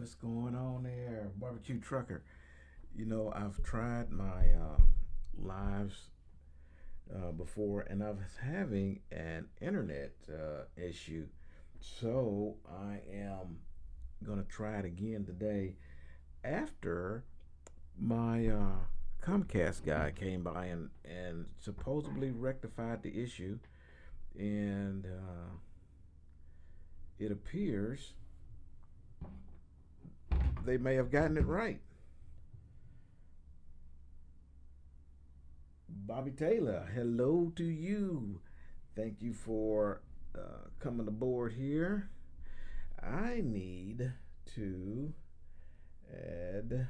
What's going on there, barbecue trucker? You know, I've tried my lives before, and I was having an internet issue, so I am gonna try it again today. After my Comcast guy came by and supposedly rectified the issue, and it appears they may have gotten it right. Bobby Taylor, hello to you. Thank you for coming aboard here. I need to add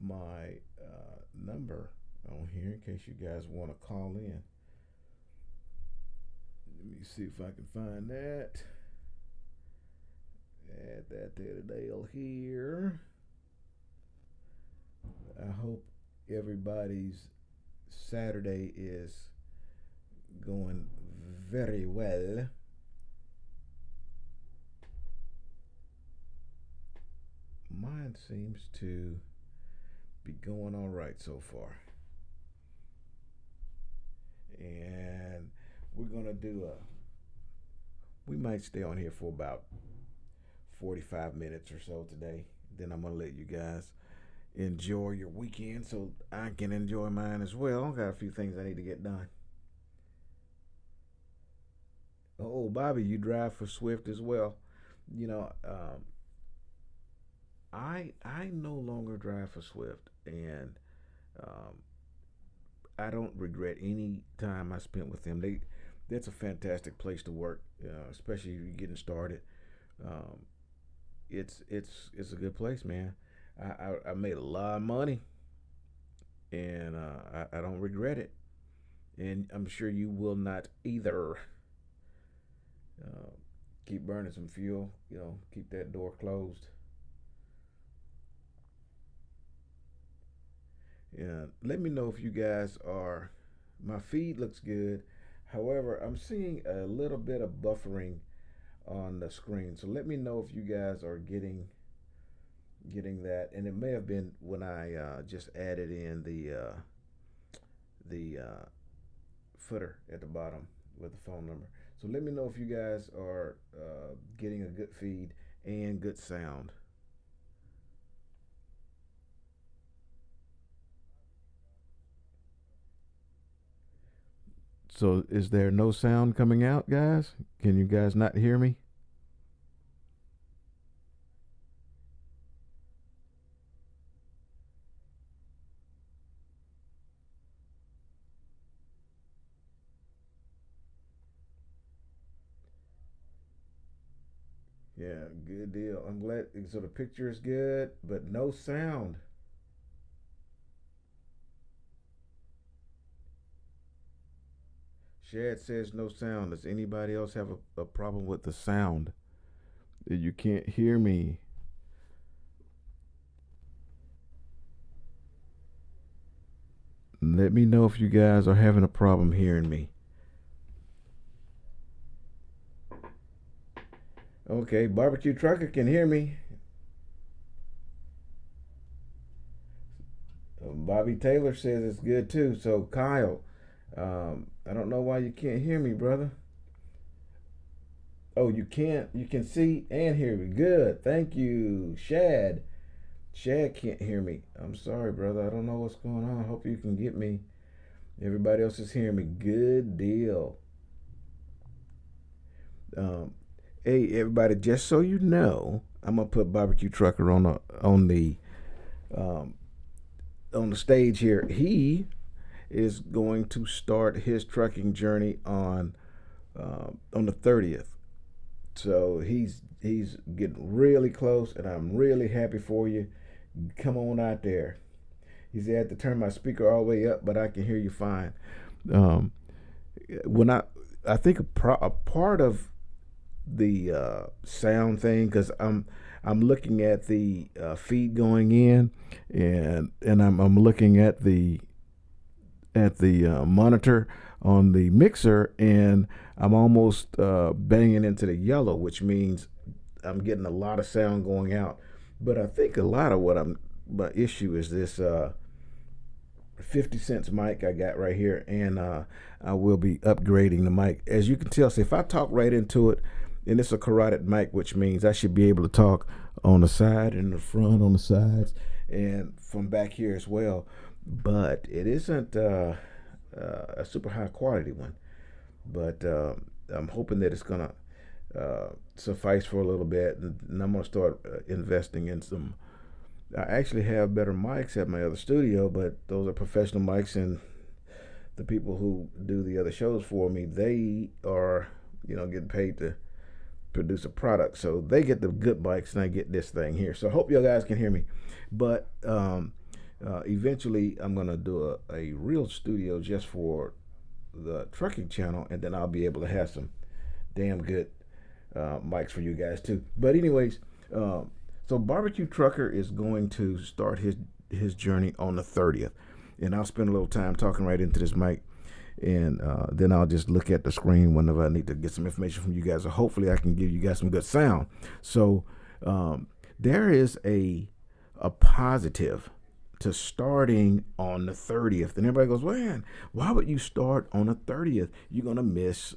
my number on here in case you guys want to call in. Let me see if I can find that. Add that to the deal here. I hope everybody's Saturday is going very well. Mine seems to be going all right so far. And we're going to do we might stay on here for about 45 minutes or so today. Then I'm going to let you guys enjoy your weekend so I can enjoy mine as well. Got a few things I need to get done. Oh, Bobby, you drive for Swift as well. You know, I no longer drive for Swift, and I don't regret any time I spent with them. That's a fantastic place to work, especially if you're getting started. Um, it's a good place, man. I made a lot of money, and I don't regret it, and I'm sure you will not either. Uh, Keep burning some fuel, keep that door closed. Yeah, let me know if you guys are. My feed looks good. However, I'm seeing a little bit of buffering on the screen, so let me know if you guys are getting that. And it may have been when I just added in the footer at the bottom with the phone number. So let me know if you guys are getting a good feed and good sound. So is there no sound coming out, guys? Can you guys not hear me? Yeah, good deal. I'm glad. So the picture is good, but no sound. Shad says no sound. Does anybody else have a problem with the sound? That you can't hear me? Let me know if you guys are having a problem hearing me. Okay, barbecue trucker can hear me. Bobby Taylor says it's good too. So Kyle, I don't know why you can't hear me, brother. Oh, you can't. You can see and hear me. Good. Thank you, Shad. Shad can't hear me. I'm sorry, brother. I don't know what's going on. Hope you can get me. Everybody else is hearing me. Good deal. Um, hey, everybody. Just so you know, I'm gonna put barbecue trucker um, on the stage here. He is going to start his trucking journey on the 30th. So he's getting really close, and I'm really happy for you. Come on out there. He said I had to turn my speaker all the way up, but I can hear you fine. Um, when I think a part of the sound thing, because I'm looking at the feed going in, and I'm looking at the monitor on the mixer, and I'm almost banging into the yellow, which means I'm getting a lot of sound going out. But I think a lot of my issue is this 50 cents mic I got right here, and I will be upgrading the mic. As you can tell, so if I talk right into it, and it's a carotid mic, which means I should be able to talk on the side and the front, on the sides, and from back here as well. But it isn't a super high quality one. But I'm hoping that it's gonna suffice for a little bit, and I'm gonna start investing in some. I actually have better mics at my other studio, but those are professional mics, and the people who do the other shows for me, they are, getting paid to produce a product. So they get the good mics, and I get this thing here. So I hope you guys can hear me. But eventually, I'm gonna do a real studio just for the trucking channel, and then I'll be able to have some damn good mics for you guys too. But anyways, so Barbecue Trucker is going to start his journey on the 30th, and I'll spend a little time talking right into this mic, and then I'll just look at the screen whenever I need to get some information from you guys. So hopefully I can give you guys some good sound. So there is a positive to starting on the 30th, and everybody goes, "Man, why would you start on the 30th? You're gonna miss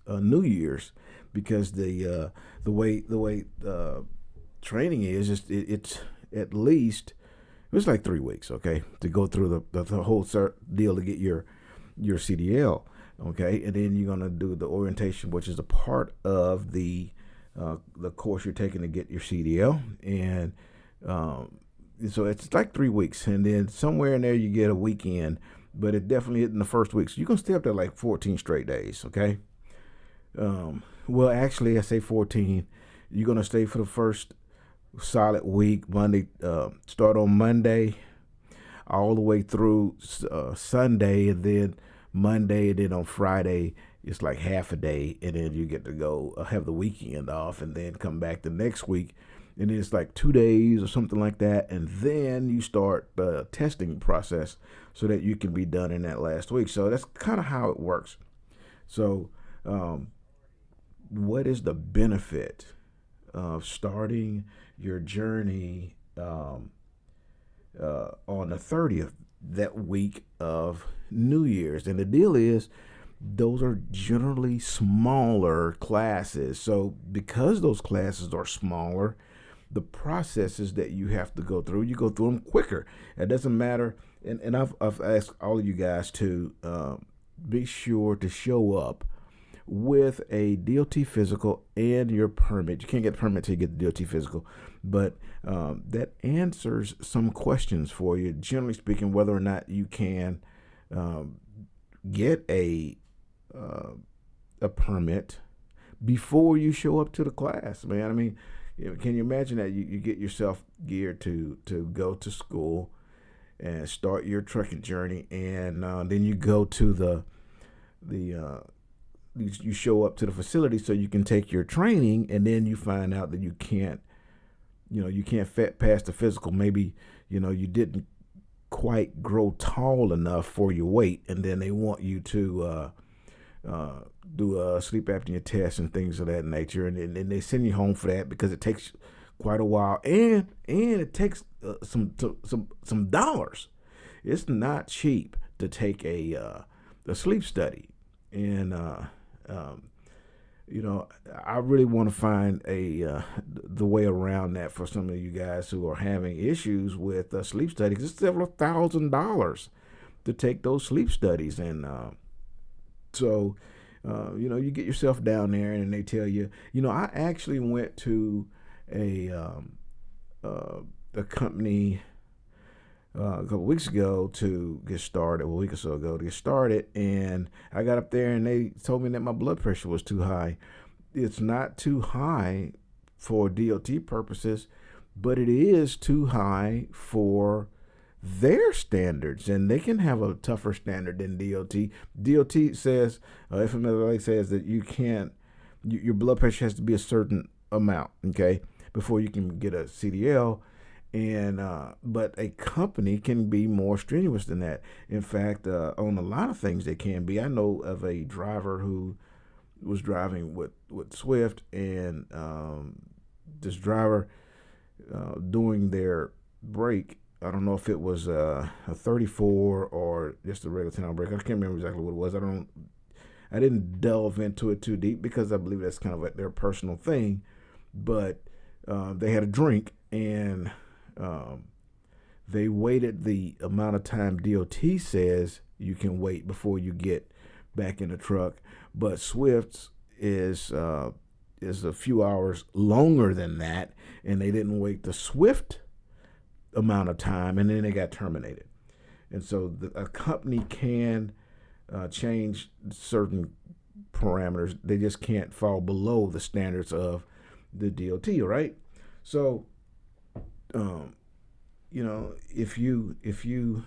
New Year's, because the way training is just it's at least it's like 3 weeks, okay, to go through the whole deal to get your CDL, okay, and then you're gonna do the orientation, which is a part of the course you're taking to get your CDL, and so it's like 3 weeks, and then somewhere in there you get a weekend, but it definitely isn't the first week. So you're gonna stay up there like 14 straight days, okay? Well, actually, I say 14. You're gonna stay for the first solid week. Monday, start on Monday, all the way through Sunday, and then Monday, and then on Friday it's like half a day, and then you get to go have the weekend off, and then come back the next week, and then it's like 2 days or something like that, and then you start the testing process so that you can be done in that last week. So that's kind of how it works. So what is the benefit of starting your journey on the 30th, that week of New Year's? And the deal is, those are generally smaller classes. So because those classes are smaller, the processes that you have to go through, you go through them quicker. It doesn't matter. And I've asked all of you guys to be sure to show up with a DOT physical and your permit. You can't get a permit until you get the DOT physical, but that answers some questions for you, generally speaking, whether or not you can get a permit before you show up to the class, man. I mean, can you imagine that you get yourself geared to go to school and start your trucking journey, and then you go to you show up to the facility so you can take your training, and then you find out that you can't pass the physical. Maybe you didn't quite grow tall enough for your weight, and then they want you to do a sleep apnea test and things of that nature, and they send you home for that, because it takes quite a while, and it takes some dollars. It's not cheap to take a sleep study, and I really want to find the way around that for some of you guys who are having issues with sleep studies. It's several $1,000s to take those sleep studies, and so you get yourself down there, and they tell you. I actually went to a company a couple weeks ago to get started, a week or so ago to get started, and I got up there, and they told me that my blood pressure was too high. It's not too high for DOT purposes, but it is too high for their standards, and they can have a tougher standard than DOT. DOT says, FMLA says that you can't, your blood pressure has to be a certain amount, okay, before you can get a CDL. And but a company can be more strenuous than that. In fact, on a lot of things they can be. I know of a driver who was driving with Swift, and this driver doing their brake. I don't know if it was a 34 or just a regular 10-hour brake. I can't remember exactly what it was. I didn't delve into it too deep because I believe that's kind of like their personal thing. But they had a drink, and they waited the amount of time DOT says you can wait before you get back in the truck. But Swift's is a few hours longer than that, and they didn't wait the Swift amount of time, and then they got terminated. And so a company can change certain parameters. They just can't fall below the standards of the DOT, right? So, if you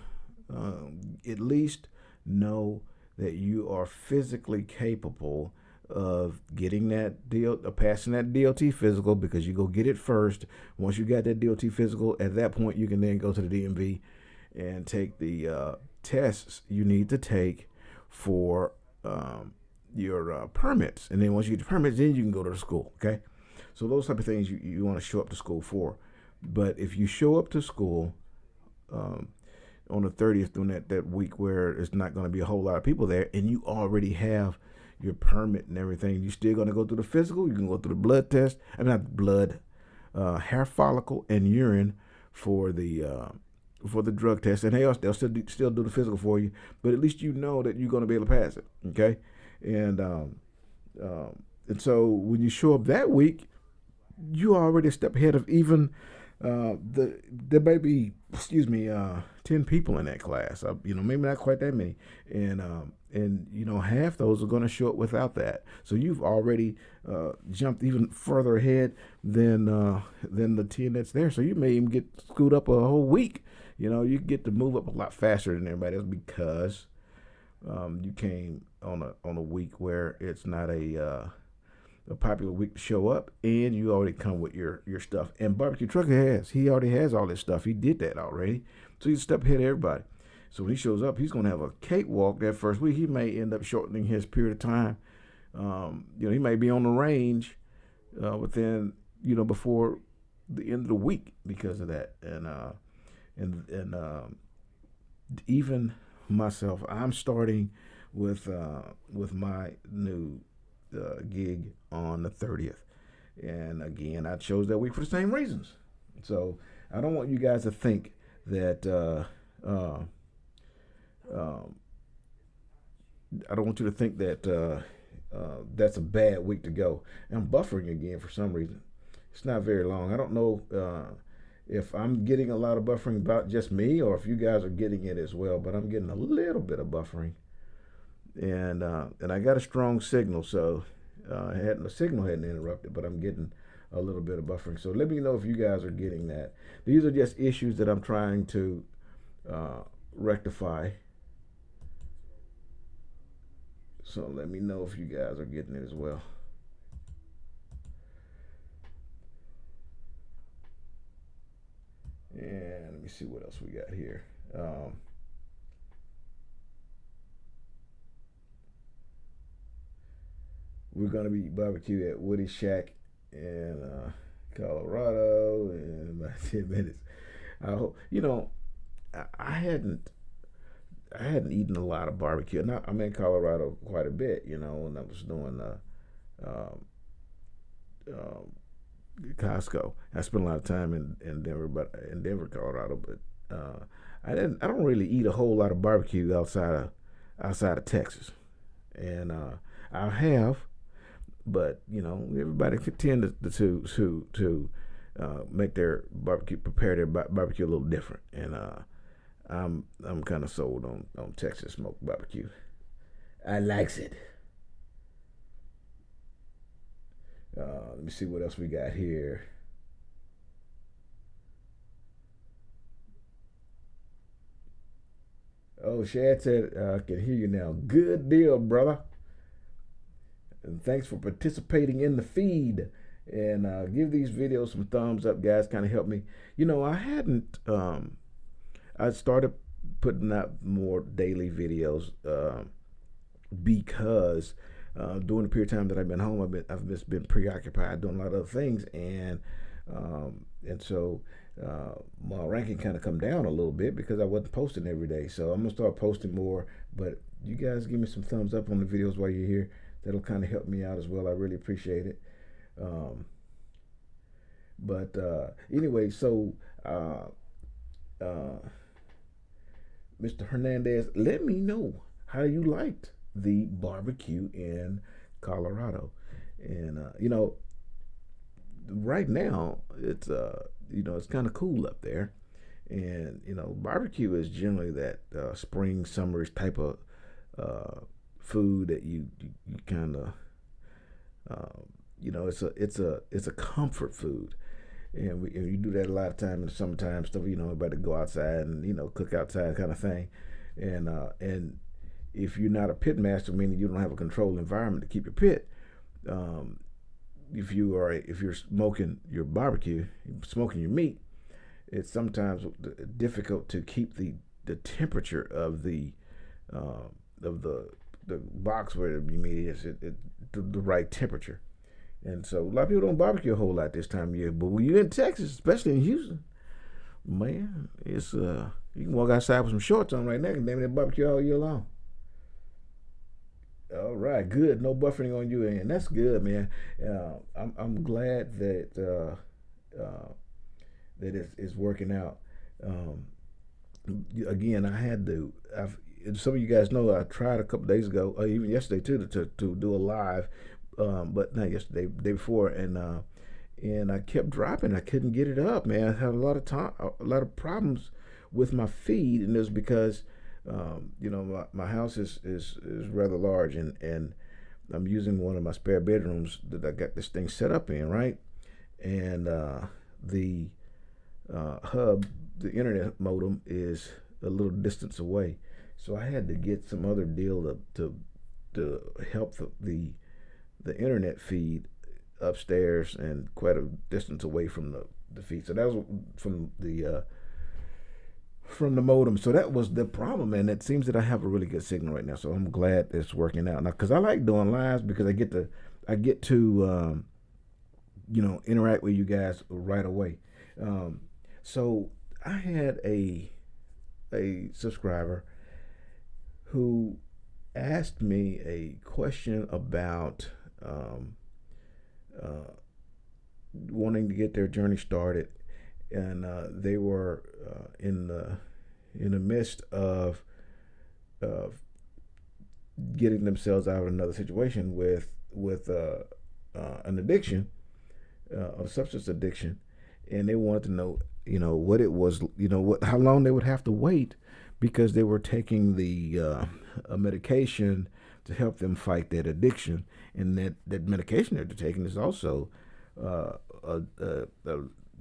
at least know that you are physically capable of getting that passing that DOT physical, because you go get it first. Once you got that DOT physical, at that point you can then go to the DMV and take the tests you need to take for your permits. And then once you get the permits, then you can go to the school. Okay, so those type of things you want to show up to school for. But if you show up to school on the 30th during that week where it's not going to be a whole lot of people there, and you already have your permit and everything, you still going to go through the physical. You can go through the blood test. I mean, not blood, hair follicle and urine for the drug test, and they'll still do the physical for you. But at least you know that you're going to be able to pass it. Okay, and so when you show up that week, you already a step ahead of even there may be 10 people in that class, maybe not quite that many, and half those are going to show up without that. So you've already jumped even further ahead than the 10 that's there. So you may even get screwed up a whole week. You get to move up a lot faster than everybody else because you came on a week where it's not a popular week to show up, and you already come with your stuff. And Barbecue Trucker he already has all this stuff. He did that already, so he's a step ahead of everybody. So when he shows up, he's going to have a cakewalk that first week. He may end up shortening his period of time. He may be on the range within before the end of the week because of that. And even myself, I'm starting with my new gig on the 30th, and again, I chose that week for the same reasons. So I don't want you guys to think that I don't want you to think that that's a bad week to go. I'm buffering again for some reason. It's not very long. I don't know if I'm getting a lot of buffering about just me or if you guys are getting it as well, but I'm getting a little bit of buffering. And I got a strong signal, so the signal hadn't interrupted, but I'm getting a little bit of buffering. So let me know if you guys are getting that. These are just issues that I'm trying to rectify. So let me know if you guys are getting it as well. And let me see what else we got here. We're going to be barbecue at Woody Shack in Colorado in about 10 minutes. I hope, I hadn't eaten a lot of barbecue. Now, I'm in Colorado quite a bit, and I was doing Costco. I spent a lot of time in Denver, Colorado, but I don't really eat a whole lot of barbecue outside of Texas, and I have. But everybody could tend to make their barbecue, prepare their barbecue a little different, and I'm kind of sold on Texas smoked barbecue. I likes it. Let me see what else we got here. Oh, Shad said, I can hear you now. Good deal, brother. And thanks for participating in the feed. And give these videos some thumbs up, guys. Kind of help me. I started putting out more daily videos because during the period of time that I've been home, I've just been preoccupied doing a lot of other things, and so my ranking kind of come down a little bit because I wasn't posting every day. So I'm gonna start posting more. But you guys give me some thumbs up on the videos while you're here. That'll kind of help me out as well. I really appreciate it. Um, but anyway, so uh, uh, Mr. Hernandez, let me know how you liked the barbecue in Colorado. And right now it's kind of cool up there, and barbecue is generally that spring summerish type of uh, food that you kind of it's a comfort food, and you do that a lot of time in the summertime stuff. About to go outside and cook outside kind of thing, and if you're not a pit master, meaning you don't have a controlled environment to keep your pit, um, if you're smoking your barbecue, smoking your meat, it's sometimes difficult to keep the temperature of uh, the box where the meat is the right temperature. And so a lot of people don't barbecue a whole lot this time of year. But when you're in Texas, especially in Houston, man, it's you can walk outside with some shorts on right now and damn it barbecue all year long. All right, good. No buffering on you, and that's good, man. I'm glad that it's working out. Um, Again, I had to. Some of you guys know I tried a couple days ago, or even yesterday too, to do a live, but not yesterday, day before, and I kept dropping. I couldn't get it up, man. I had a lot of problems with my feed, and it was because my house is rather large, and I'm using one of my spare bedrooms that I got this thing set up in, right? And the hub, the internet modem, is a little distance away, so I had to get some other deal to help the internet feed upstairs and quite a distance away from the feed. So that was from the modem. So that was the problem, and it seems that I have a really good signal right now. So I'm glad it's working out now, because I like doing lives because I get to interact with you guys right away. So I had a subscriber who asked me a question about uh, wanting to get their journey started, and they were in the midst of getting themselves out of another situation with an addiction, a substance addiction, and they wanted to know, what it was, how long they would have to wait because they were taking a medication to help them fight that addiction, and that medication that they're taking is also a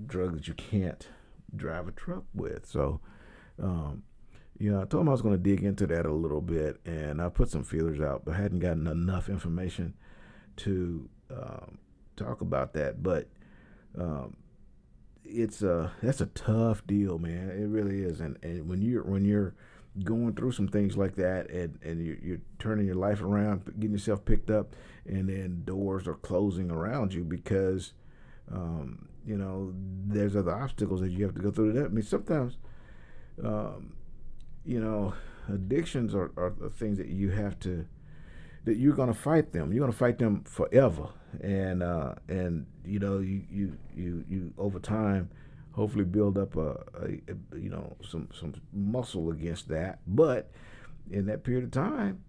drug that you can't drive a truck with. So, I told them I was going to dig into that a little bit, and I put some feelers out, but I hadn't gotten enough information to talk about that. But um, that's a tough deal, man. It really is. And when you're going through some things like that, and you're turning your life around, getting yourself picked up, and then doors are closing around you because there's other obstacles that you have to go through. That I mean, sometimes um, addictions are things that you're going to fight them. You're going to fight them forever, and you over time hopefully build up some muscle against that. But in that period of time,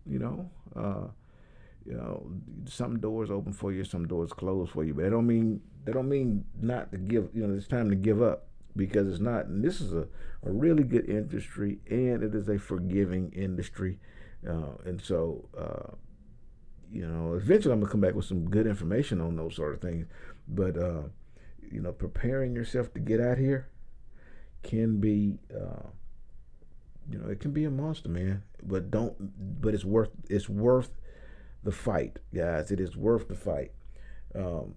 you know, uh, some doors open for you, some doors close for you. But that don't mean not to give. It's time to give up, because it's not. And this is a really good industry, and it is a forgiving industry, and so. Eventually I'm gonna come back with some good information on those sort of things. But preparing yourself to get out here can be, it can be a monster, man. But it's worth the fight, guys. It is worth the fight. Um,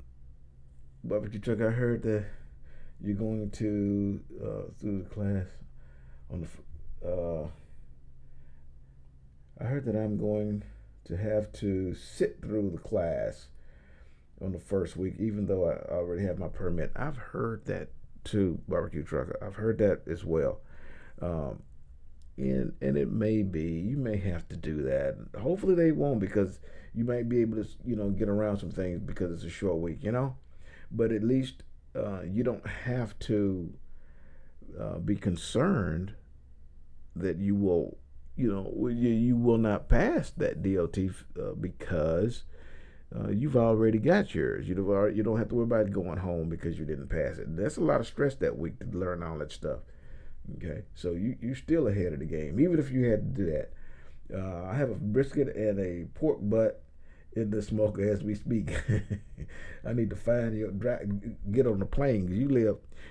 Barbecue truck. I heard that you're going to through the class on the. I heard that I'm going to have to sit through the class on the first week, even though I already have my permit. I've heard that too, barbecue trucker. I've heard that as well. Um, and it may be you may have to do that. Hopefully they won't, because you might be able to get around some things because it's a short week. But at least you don't have to be concerned that you will not pass that DOT because you've already got yours. You don't have to worry about going home because you didn't pass it. That's a lot of stress that week to learn all that stuff. Okay, so you're still ahead of the game, even if you had to do that. I have a brisket and a pork butt in the smoker as we speak. I need to find get on the plane.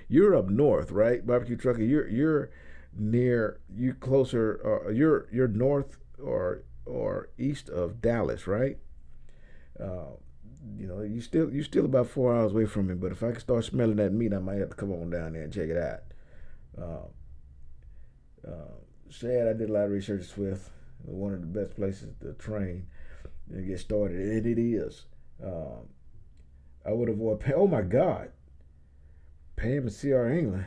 You're up north, right, barbecue trucker? You're near, you closer. You're north or east of Dallas, right? You're still about 4 hours away from me. But if I can start smelling that meat, I might have to come on down there and check it out. Sad, I did a lot of research at Swift. One of the best places to train and get started, and it is. I would avoid. Oh my God, Pam and C.R. England.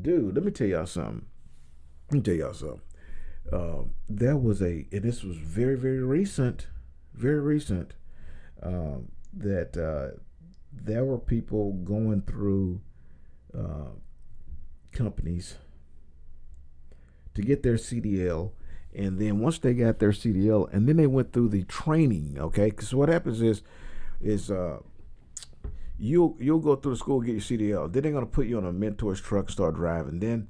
Dude, let me tell y'all something. There was and this was very, very recent, that there were people going through companies to get their CDL, and then once they got their CDL, and then they went through the training. Okay, because what happens is you'll go through the school, get your CDL. Then they're gonna put you on a mentor's truck and start driving. Then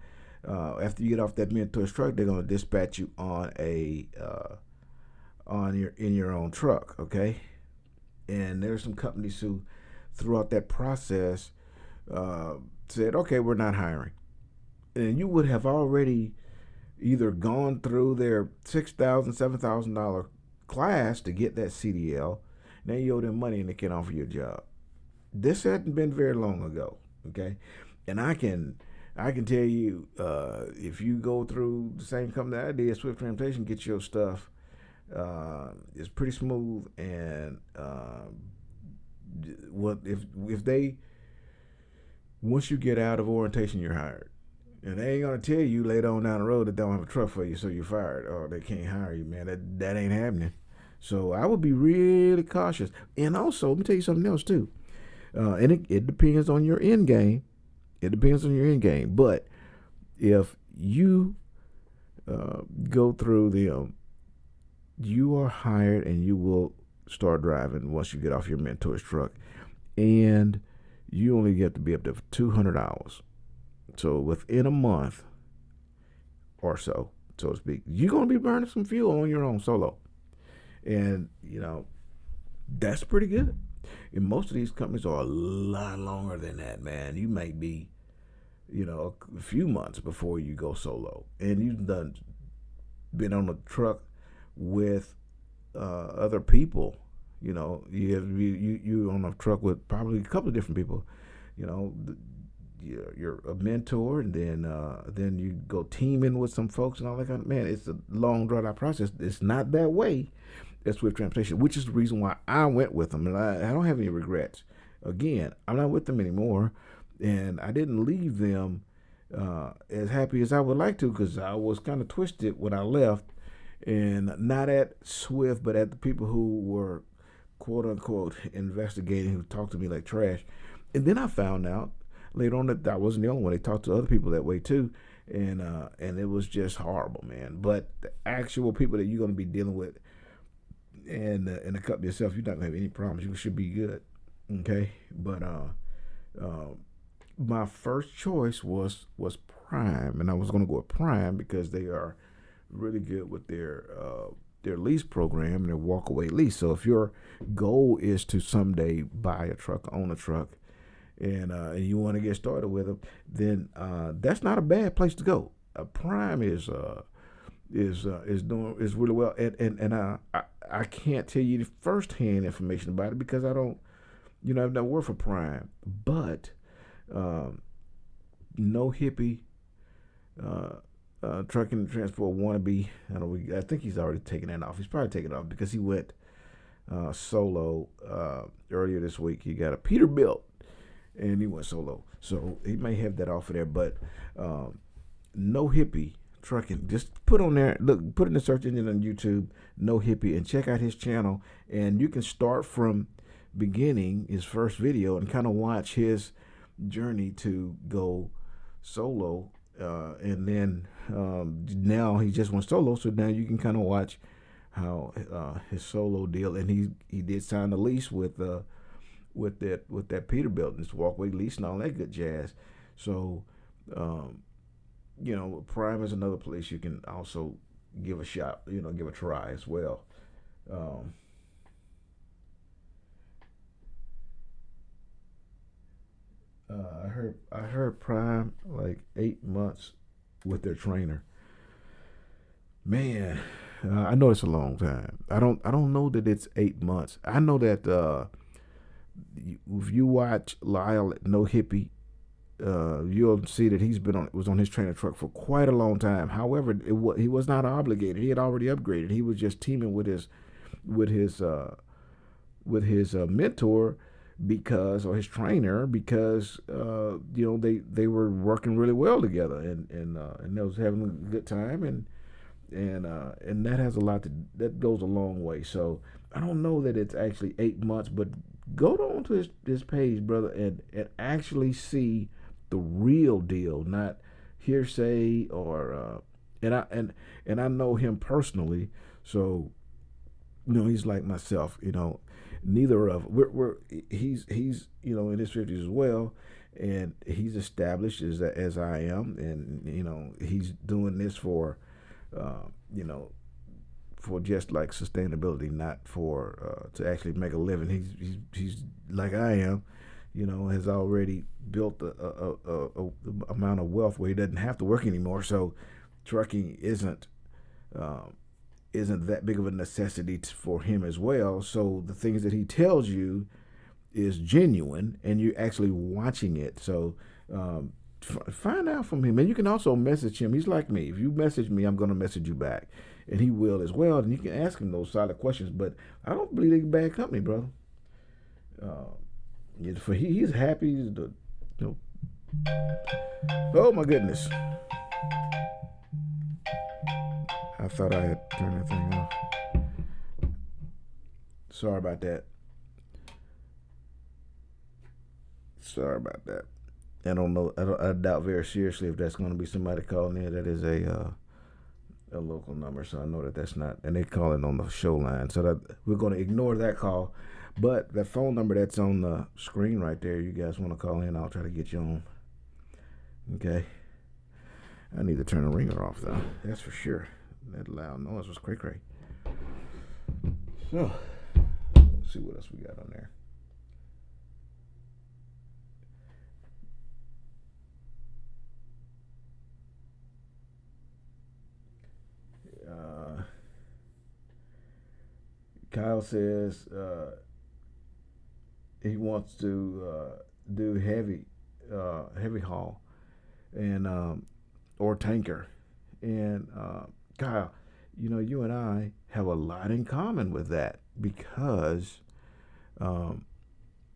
after you get off that mentor's truck, they're gonna dispatch you on in your own truck. Okay, and there's some companies who, throughout that process, said, okay, we're not hiring. And you would have already either gone through their $6,000, $7,000 class to get that CDL. Now you owe them money and they can't offer you a job. This hadn't been very long ago, okay? And I can tell you, if you go through the same company that I did, Swift Transportation, get your stuff. It's pretty smooth, and once you get out of orientation, you're hired. And they ain't gonna tell you later on down the road that they don't have a truck for you, so you're fired, or they can't hire you, man. That ain't happening. So I would be really cautious. And also, let me tell you something else too. And it depends on your end game. But if you go through them, you are hired and you will start driving once you get off your mentor's truck. And you only get to be up there for 200 hours. So within a month or so to speak, you're going to be burning some fuel on your own solo. And, that's pretty good. And most of these companies are a lot longer than that, man. You may be, a few months before you go solo. And you've been on a truck with other people. You're on a truck with probably a couple of different people. You're a mentor, and then you go teaming with some folks and all that kind of, man. It's a long drawn out process. It's not that way at Swift Transportation, which is the reason why I went with them, and I don't have any regrets. Again, I'm not with them anymore, and I didn't leave them as happy as I would like to, because I was kind of twisted when I left, and not at Swift, but at the people who were quote unquote investigating, who talked to me like trash. And then I found out later on that I wasn't the only one. They talked to other people that way too, and it was just horrible, man. But the actual people that you're going to be dealing with, and the company itself, you're not going to have any problems. You should be good, okay? But my first choice was Prime, and I was going to go with Prime because they are really good with their lease program and their walkaway lease. So if your goal is to someday buy a truck, own a truck, and you want to get started with them, then that's not a bad place to go. Prime is really well, and I can't tell you the firsthand information about it because I don't, I've not worked for Prime, but no hippie trucking and transport wannabe. I think he's already taken that off. He's probably taken it off because he went solo earlier this week. He got a Peterbilt and he went solo, so he may have that off of there. But No Hippie Trucking, just put on there. Look, put in the search engine on YouTube, No Hippie, and check out his channel. And you can start from beginning, his first video, and kind of watch his journey to go solo. And then now he just went solo, so now you can kind of watch how his solo deal. And he did sign the lease with that Peterbilt, this walkway lease and all that good jazz. So Prime is another place you can also give a shot, give a try as well. I heard Prime like 8 months with their trainer. Man, I know it's a long time. I don't know that it's 8 months. I know that if you watch Lyle at No Hippie, you'll see that was on his trainer truck for quite a long time. However, he was not obligated. He had already upgraded. He was just teaming with his mentor or his trainer because they were working really well together and they was having a good time and that goes a long way. So I don't know that it's actually 8 months, but go on to his page, brother, and actually see the real deal, not hearsay or and I know him personally, so he's like myself. Neither of he's in his 50s as well, and he's established as I am, and he's doing this for for just like sustainability, not for to actually make a living. He's like I am, has already built a amount of wealth where he doesn't have to work anymore. So trucking isn't that big of a necessity for him as well. So the things that he tells you is genuine, and you're actually watching it. So find out from him, and you can also message him. He's like me. If you message me, I'm going to message you back, and he will as well. And you can ask him those solid questions. But I don't believe they're bad company, brother. For he's happy. Oh my goodness! I thought I had turned that thing off. Sorry about that. I don't know. I doubt very seriously if that's going to be somebody calling in. That is a local number, so I know that that's not. And they call it on the show line, so that we're going to ignore that call. But that phone number that's on the screen right there, you guys want to call in, I'll try to get you on. Okay. I need to turn the ringer off though. That's for sure. That loud noise was cray. So, let's see what else we got on there. Kyle says he wants to do heavy haul and or tanker. And Kyle, you and I have a lot in common with that because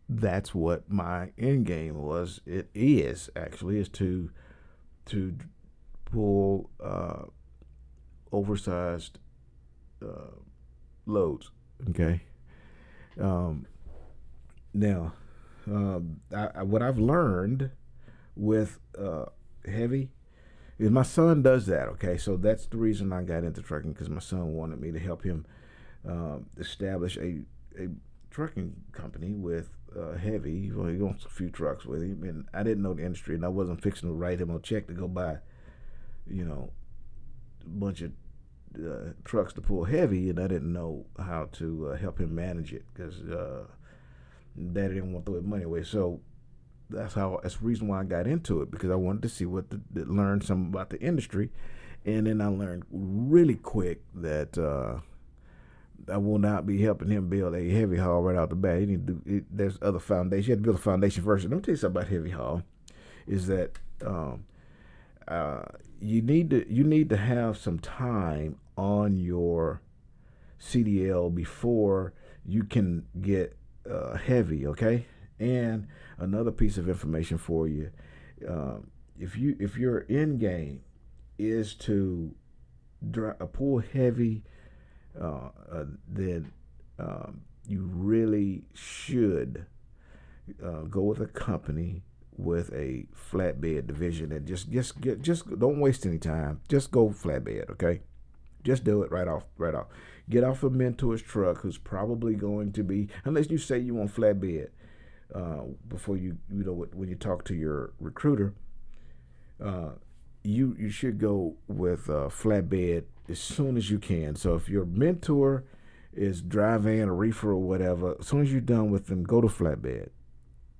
that's what my end game was. It is actually is to pull oversized loads. Okay. Now, what I've learned with heavy is my son does that. Okay, so that's the reason I got into trucking, because my son wanted me to help him establish a trucking company with heavy. Well, he owns a few trucks with him, and I didn't know the industry, and I wasn't fixing to write him a check to go buy, a bunch of trucks to pull heavy, and I didn't know how to help him manage it because Daddy didn't want to throw his money away. So that's the reason why I got into it, because I wanted to see learn something about the industry, and then I learned really quick that I will not be helping him build a heavy haul right out the bat. There's other foundation. You have to build a foundation first. And let me tell you something about heavy haul, is that uh, you need to have some time on your CDL before you can get heavy. Okay, and another piece of information for you: uh, if your end game is to pull heavy, then you really should go with a company with a flatbed division, and just don't waste any time. Just go flatbed, okay? Just do it right off. Get off a mentor's truck, who's probably going to be, unless you say you want flatbed before when you talk to your recruiter, uh, you should go with flatbed as soon as you can. So if your mentor is dry van or reefer or whatever, as soon as you're done with them, go to flatbed,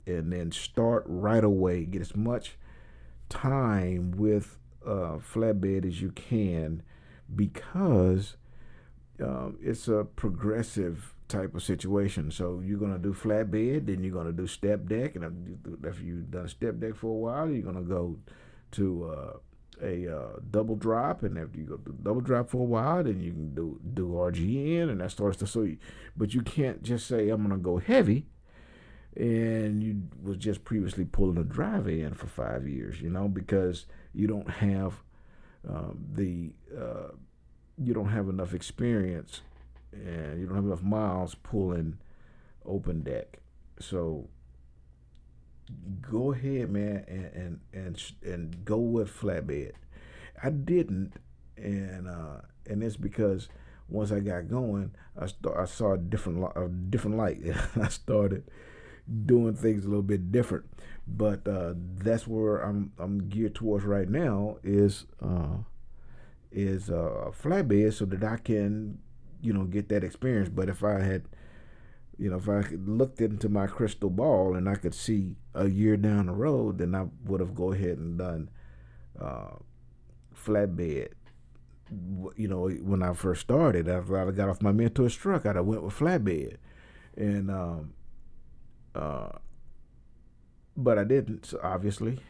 and then start right away. Get as much time with flatbed as you can, because it's a progressive type of situation. So you're gonna do flatbed, then you're gonna do step deck, and after you've done step deck for a while, you're gonna go to a double drop, and after you go do double drop for a while, then you can do RGN, and that starts to but you can't just say I'm gonna go heavy, and you was just previously pulling a drive in for 5 years, because you don't have the you don't have enough experience, and you don't have enough miles pulling open deck. So go ahead, man, and go with flatbed. I didn't, and it's because once I got going, I saw a different light. I started doing things a little bit different, but that's where I'm geared towards right now is flatbed, so that I can get that experience. But if I had if I looked into my crystal ball and I could see a year down the road, then I would have go ahead and done flatbed. When I first started, after I got off my mentor's truck, I'd have went with flatbed, and but I didn't, so obviously,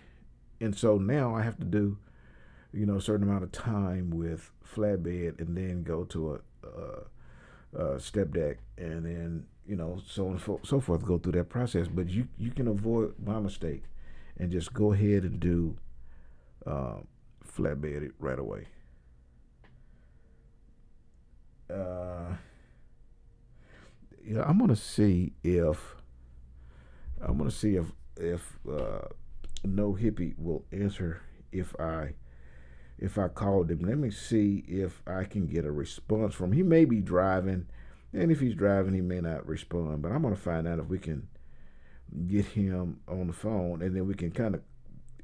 and so now I have to do a certain amount of time with flatbed, and then go to a step deck, and then so on and so forth, go through that process. But you can avoid my mistake and just go ahead and do flatbed right away. I'm gonna see if No Hippie will answer if I called him. Let me see if I can get a response from him. He may be driving, and if he's driving, he may not respond. But I'm gonna find out if we can get him on the phone, and then we can kind of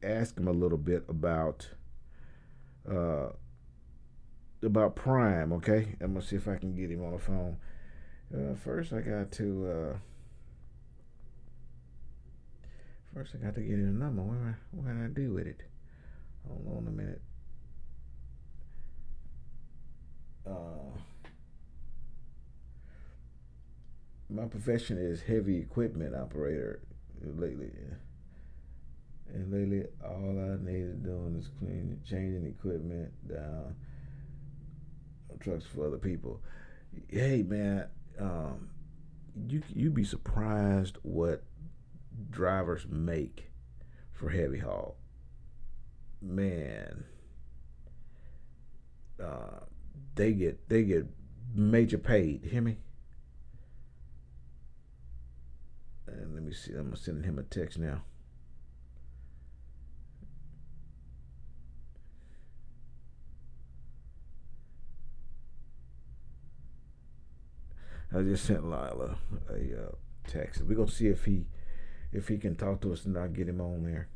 ask him a little bit about Prime. Okay, I'm gonna see if I can get him on the phone. First, I got to get his number. What can I do with it? Hold on a minute. My profession is heavy equipment operator lately. And lately, all I needed doing is changing equipment down trucks for other people. Hey, man, you'd be surprised what drivers make for heavy haul. Man, they get major paid. Hear me? And let me see. I'm sending him a text now. I just sent Lila a text. We're gonna see if he can talk to us, and I'll get him on there.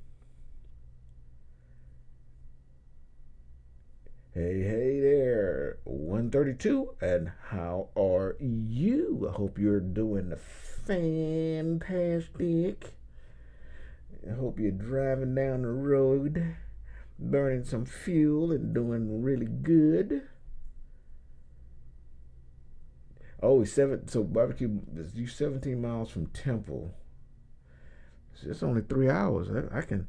Hey there, 132, and how are you? I hope you're doing fantastic. I hope you're driving down the road, burning some fuel, and doing really good. Oh, so barbecue is you 17 miles from Temple. So it's only 3 hours. I can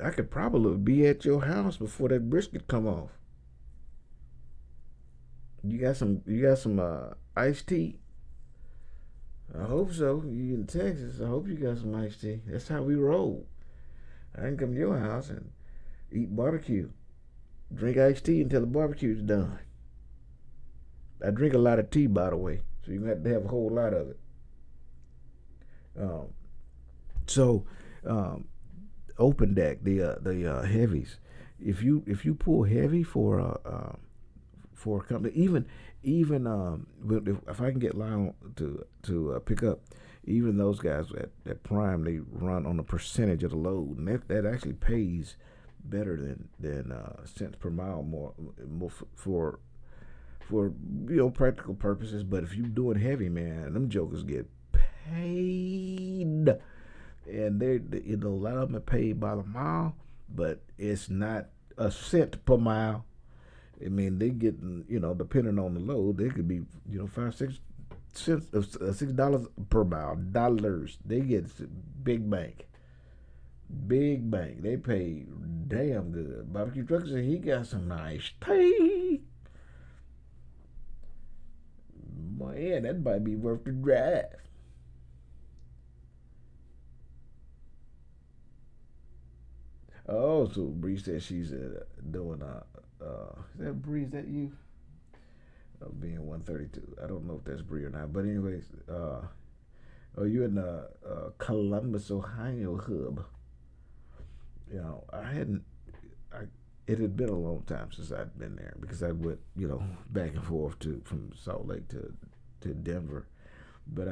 I could probably be at your house before that brisket come off. You got some iced tea? I hope so. You in Texas? I hope you got some iced tea. That's how we roll. I can come to your house and eat barbecue, drink iced tea until the barbecue's done. I drink a lot of tea, by the way, so you have to have a whole lot of it. Um, so, um, open deck, the heavies. If you pull heavy for a company, even if I can get Lyle to pick up, even those guys at Prime, they run on a percentage of the load, and that actually pays better than cents per mile more for practical purposes. But if you're doing heavy, man, them jokers get paid, and a lot of them are paid by the mile, but it's not a cent per mile. I mean, they getting, depending on the load, they could be, 5, 6 cents, $6 per mile, dollars. They get big bank, big bank. They pay damn good. Barbecue trucker said he got some nice tea. Man, that might be worth the drive. Oh, so Bree said she's doing is that Bree? Is that you? Being 132. I don't know if that's Bree or not. But anyways, oh, you in the Columbus, Ohio hub? I hadn't. I It had been a long time since I'd been there because I went, back and forth to from Salt Lake to Denver, but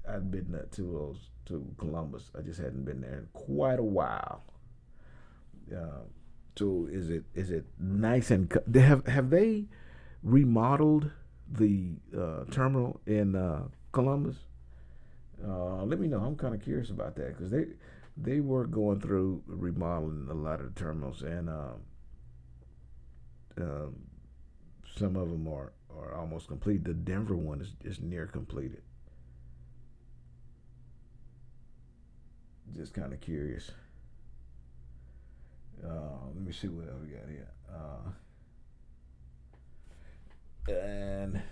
I'd been to Columbus. I just hadn't been there in quite a while. Uh, so is it nice and have they remodeled the terminal in Columbus? Let me know. I'm kind of curious about that because they were going through remodeling a lot of the terminals, and um, some of them are almost complete. The Denver one is near completed. Just kind of curious. Let me see what else we got here. And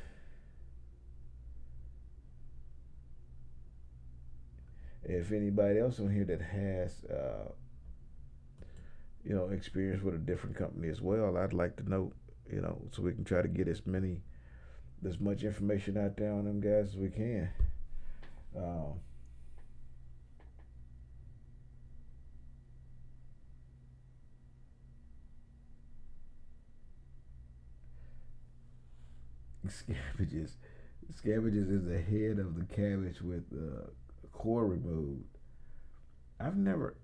if anybody else on here that has experience with a different company as well, I'd like to know. So we can try to get as much information out there on them guys as we can. Um, Scabbages. Scabbages is the head of the cabbage with core removed. I've never.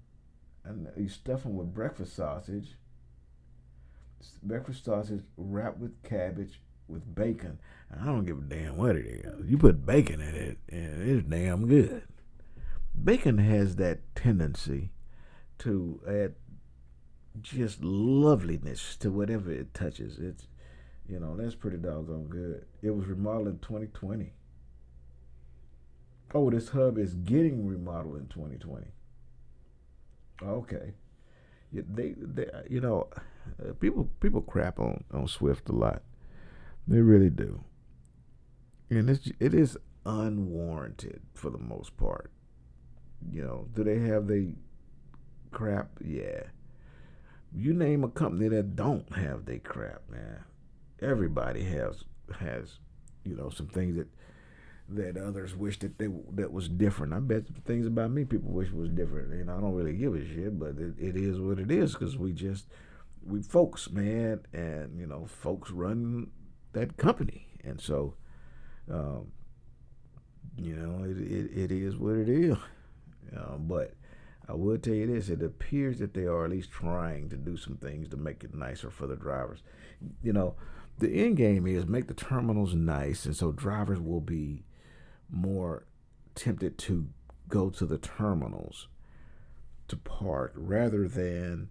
You stuff them with breakfast sausage. Breakfast sausage wrapped with cabbage with bacon. I don't give a damn what it is. You put bacon in it, and it's damn good. Bacon has that tendency to add just loveliness to whatever it touches. That's pretty doggone good. It was remodeled in 2020. Oh, this hub is getting remodeled in 2020. Okay. Yeah, people crap on Swift a lot. They really do, and it is unwarranted for the most part. Do they have the crap? Yeah. You name a company that don't have they crap, man. Everybody has some things that others wish that was different. I bet things about me people wish was different. I don't really give a shit, but it is what it is because we folks, man, and folks run that company, and so um, it is what it is. But I will tell you this: it appears that they are at least trying to do some things to make it nicer for the drivers. You know, the end game is make the terminals nice, and so drivers will be more tempted to go to the terminals to park rather than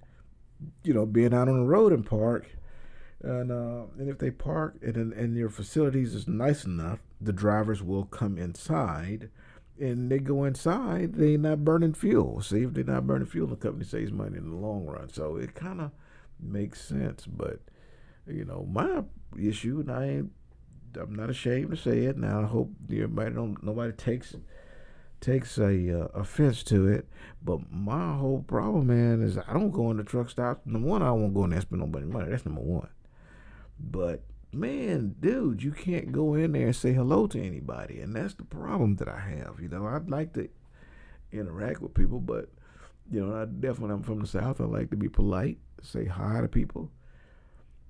being out on the road and park. And if they park and your facilities is nice enough, the drivers will come inside and they go inside, they not burning fuel. See, if they're not burning fuel, the company saves money in the long run. So it kind of makes sense. But my issue, and I'm not ashamed to say it. Now I hope nobody takes a offense to it. But my whole problem, man, is I don't go in the truck stops. Number one, I won't go in there and spend nobody's money. That's number one. But man, dude, you can't go in there and say hello to anybody, and that's the problem that I have. I'd like to interact with people, but I'm from the South. I like to be polite, say hi to people.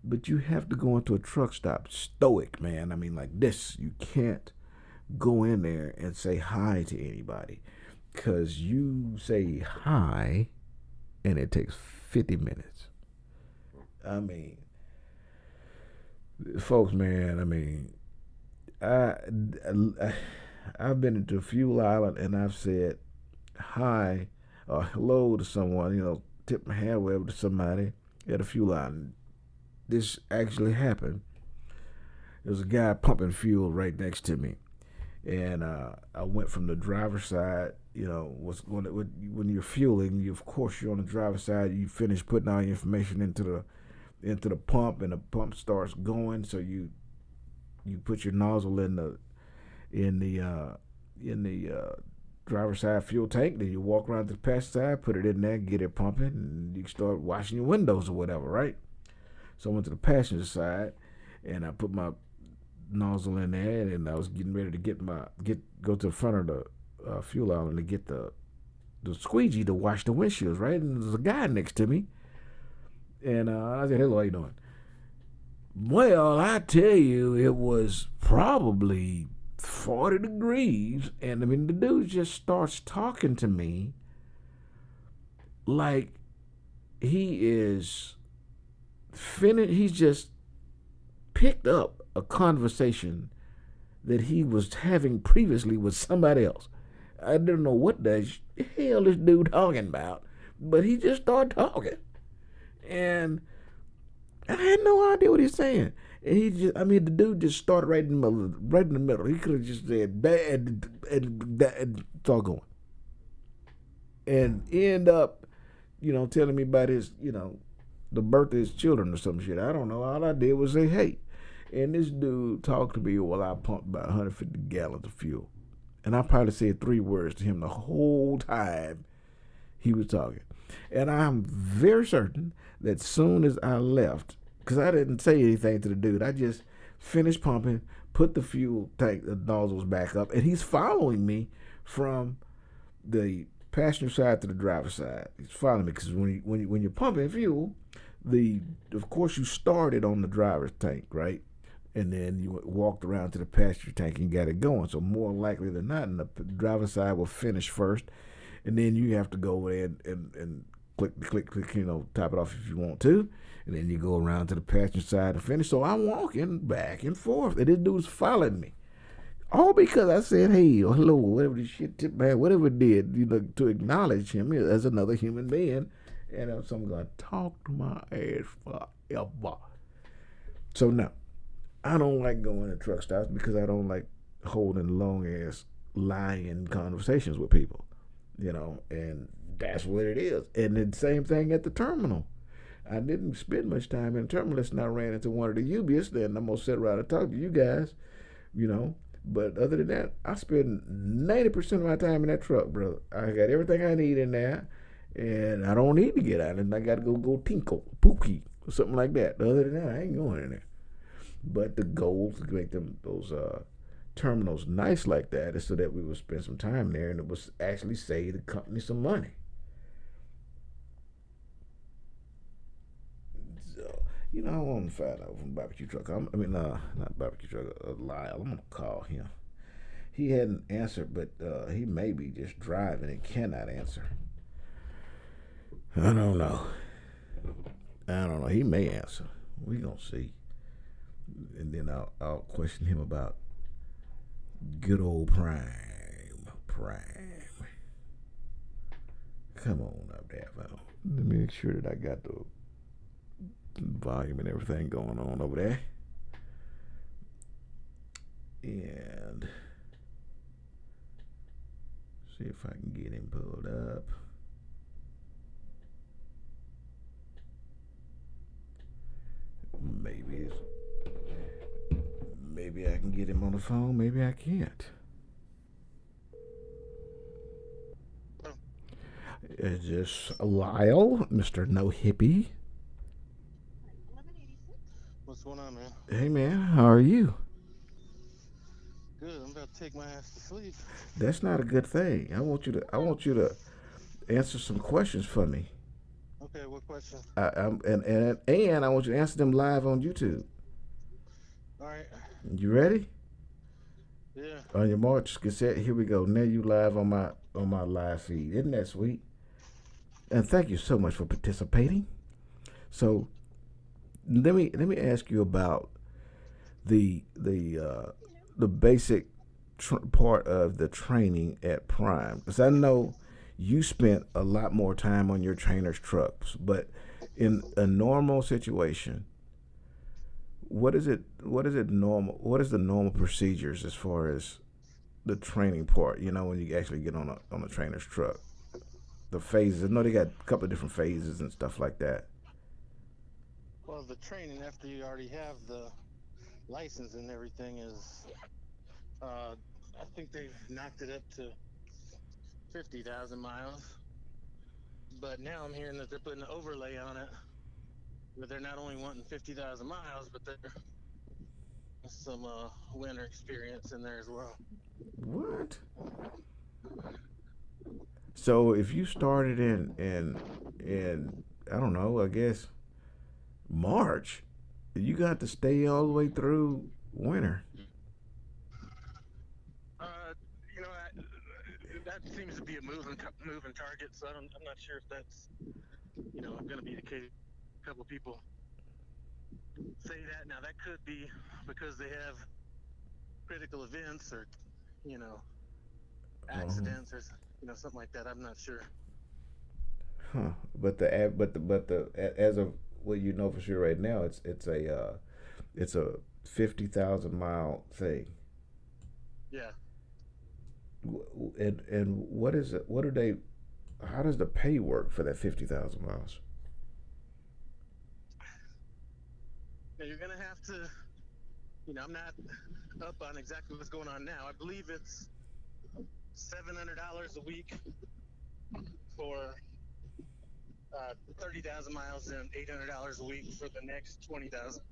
But you have to go into a truck stop stoic, man. I mean, like this. You can't go in there and say hi to anybody, because you say hi and it takes 50 minutes. I mean, folks, man, I mean, I've been into Fuel Island and I've said hi or hello to someone, tip my hand wave to somebody at a Fuel Island. This actually happened. There was a guy pumping fuel right next to me, and I went from the driver's side. When you're fueling, of course you're on the driver's side. You finish putting all your information into the pump, and the pump starts going. So you put your nozzle in the driver's side fuel tank. Then you walk around to the passenger side, put it in there, get it pumping, and you start washing your windows or whatever, right? So I went to the passenger side, and I put my nozzle in there, and I was getting ready to go to the front of the fuel island to get the squeegee to wash the windshields, right? And there's a guy next to me, and I said, "Hello, how you doing?" Well, I tell you, it was probably 40 degrees, and I mean, the dude just starts talking to me like he is finished. He's just picked up a conversation that he was having previously with somebody else. I don't know what the hell this dude talking about, but he just started talking, and I had no idea what he's saying. And the dude just started right in the middle. He could have just said bad and start going, and end up, telling me about his, the birth of his children or some shit. I don't know. All I did was say, hey. And this dude talked to me while I pumped about 150 gallons of fuel. And I probably said 3 words to him the whole time he was talking. And I'm very certain that soon as I left, because I didn't say anything to the dude, I just finished pumping, put the fuel tank, the nozzles back up, and he's following me from the passenger side to the driver's side. He's following me because when you're pumping fuel, of course you started on the driver's tank, right? And then you walked around to the passenger tank and got it going. So more likely than not, the driver's side will finish first, and then you have to go in and click, top it off if you want to, and then you go around to the passenger side to finish. So I'm walking back and forth, and this dude's following me, all because I said, hey, or hello, whatever the shit, tip man, whatever it did, to acknowledge him as another human being, and I'm going to talk to my ass forever. So no, I don't like going to truck stops because I don't like holding long-ass lying conversations with people, and that's what it is. And the same thing at the terminal. I didn't spend much time in the terminal unless I ran into one of the UBS, then I'm going to sit around and talk to you guys, But other than that, I spend 90% of my time in that truck, brother. I got everything I need in there, and I don't need to get out, and I got to go Tinko, Pookie, or something like that. Other than that, I ain't going in there. But the goal to make those terminals nice like that is so that we would spend some time there, and it would actually save the company some money. So, I want to find out from barbecue truck. Not barbecue truck, Lyle. I'm gonna call him. He hadn't answered, but he may be just driving and cannot answer. I don't know. He may answer. We gonna see. And then I'll question him about good old Prime. Come on up there, fellow. Let me make sure that I got the volume and everything going on over there. And See if I can get him pulled up. Maybe I can get him on the phone. Maybe I can't. Is this Lyle, Mr. No Hippie? What's going on, man? Hey man, how are you? Good. I'm about to take my ass to sleep. That's not a good thing. I want you to answer some questions for me. Okay, what question? And I want you to answer them live on YouTube. All right. You ready? Yeah. On your march, get set. Here we go. Now you live on my live feed. Isn't that sweet? And thank you so much for participating. So let me ask you about the basic part of the training at Prime, because I know you spent a lot more time on your trainer's trucks, but in a normal situation, what is the normal procedures as far as the training part, when you actually get on a trainer's truck? The phases. I know they got a couple of different phases and stuff like that. Well, the training after you already have the license and everything is, I think they've knocked it up to 50,000 miles. But now I'm hearing that they're putting an overlay on it, where they're not only wanting 50,000 miles, but they're some winter experience in there as well. What? So if you started in I don't know, I guess March, you got to stay all the way through winter. You know, that seems to be a moving target. So I'm not sure if that's going to be the case. A couple of people say that. Now that could be because they have critical events or accidents or something like that. I'm not sure. Huh. But the as of what you know for sure right now, it's a 50,000 mile thing. Yeah. And what is it? What do they? How does the pay work for that 50,000 miles? Now you're gonna have to. I'm not up on exactly what's going on now. I believe it's $700 a week for 30,000 miles and $800 a week for the next 20,000.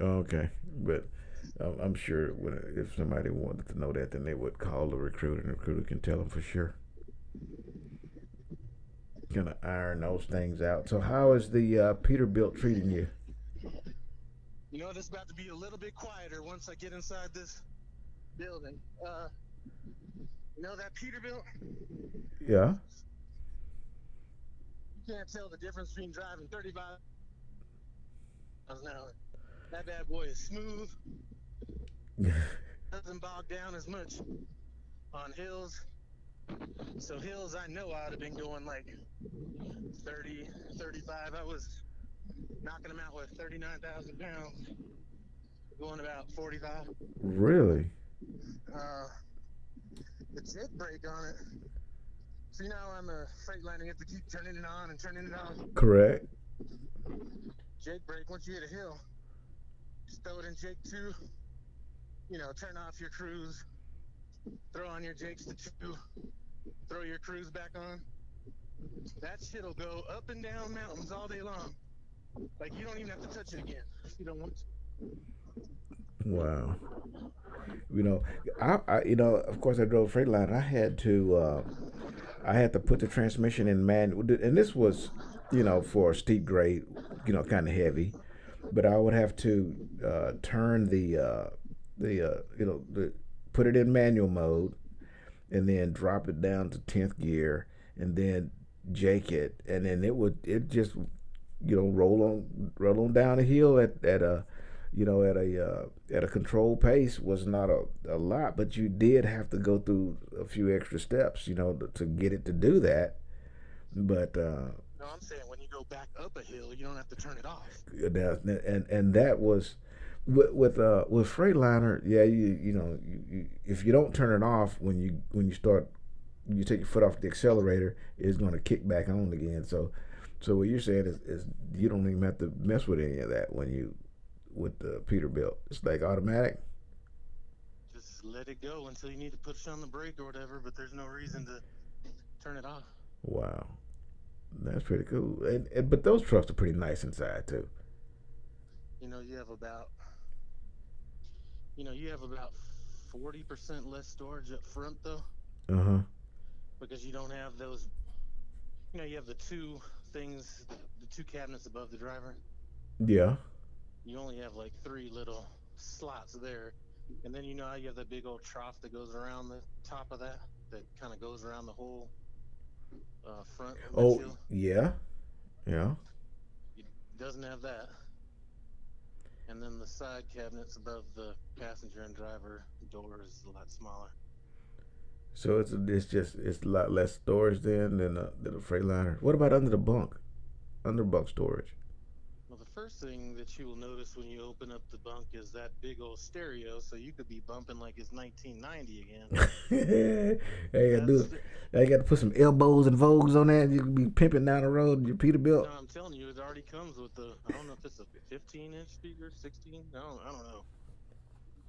Okay, but I'm sure if somebody wanted to know that, then they would call the recruiter, and the recruiter can tell them for sure. Gonna iron those things out. So how is the Peterbilt treating you? This is about to be a little bit quieter once I get inside this building. That Peterbilt? Yeah. You can't tell the difference between driving 35 miles an hour. That bad boy is smooth. Doesn't bog down as much on hills. So hills, I know I would have been going like 30, 35. I was knocking them out with 39,000 pounds, going about 45. Really? The jet brake on it. So on the Freightliner, you have to keep turning it on and turning it on. Correct. Jake brake, once you hit a hill, just throw it in Jake 2, turn off your cruise, throw on your Jakes to 2, throw your cruise back on. That shit'll go up and down mountains all day long. Like, you don't even have to touch it again if you don't want to. Wow. Of course I drove Freightliner. I had to put the transmission in manual, and this was, for a steep grade, kind of heavy, but I would have to turn put it in manual mode, and then drop it down to 10th gear, and then jake it, and then it just roll on down the hill at a controlled pace. Was not a lot, but you did have to go through a few extra steps, to get it to do that. But no, I'm saying when you go back up a hill, you don't have to turn it off. And that was with Freightliner. Yeah, you if you don't turn it off when you start you take your foot off the accelerator, it's going to kick back on again. So what you're saying is you don't even have to mess with any of that when you with the Peterbilt. It's like automatic. Just let it go until you need to push on the brake or whatever, but there's no reason to turn it off. Wow, that's pretty cool. But those trucks are pretty nice inside too. You know, you have about 40% less storage up front though, Uh huh. because you don't have those. You have the two things, the two cabinets above the driver. Yeah. You only have like three little slots there, and then how you have that big old trough that goes around the top of that kind of goes around the whole front Oh windshield. yeah. Yeah. It doesn't have that. And then the side cabinets above the passenger and driver door is a lot smaller. So it's a lot less storage than a Freightliner. What about under the bunk? Under bunk storage. Well, the first thing that you will notice when you open up the bunk is that big old stereo, so you could be bumping like it's 1990 again. Hey, I That's do. I got to put some elbows and vogues on that. You can be pimping down the road. Your Peterbilt. No, I'm telling you, it already comes with I don't know if it's a 15-inch speaker, 16. I don't know.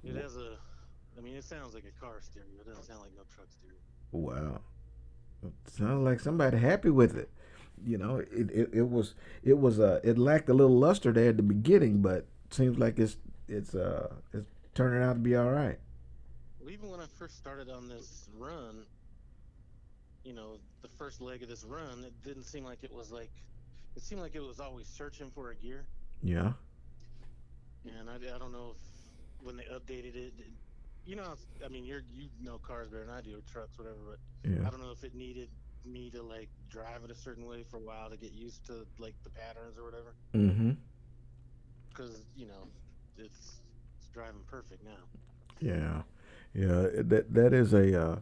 It has it sounds like a car stereo. It doesn't sound like no truck stereo. Wow. Sounds like somebody happy with it. It lacked a little luster there at the beginning, but seems like it's turning out to be all right. Well, even when I first started on this run, the first leg of this run, it didn't seem like it seemed like it was always searching for a gear. Yeah. And I don't know if when they updated it, you know cars better than I do, or trucks, whatever, but Yeah. I don't know if it needed me to like drive it a certain way for a while to get used to like the patterns or whatever. Mm-hmm. Because it's driving perfect now. Yeah. Yeah. That is uh,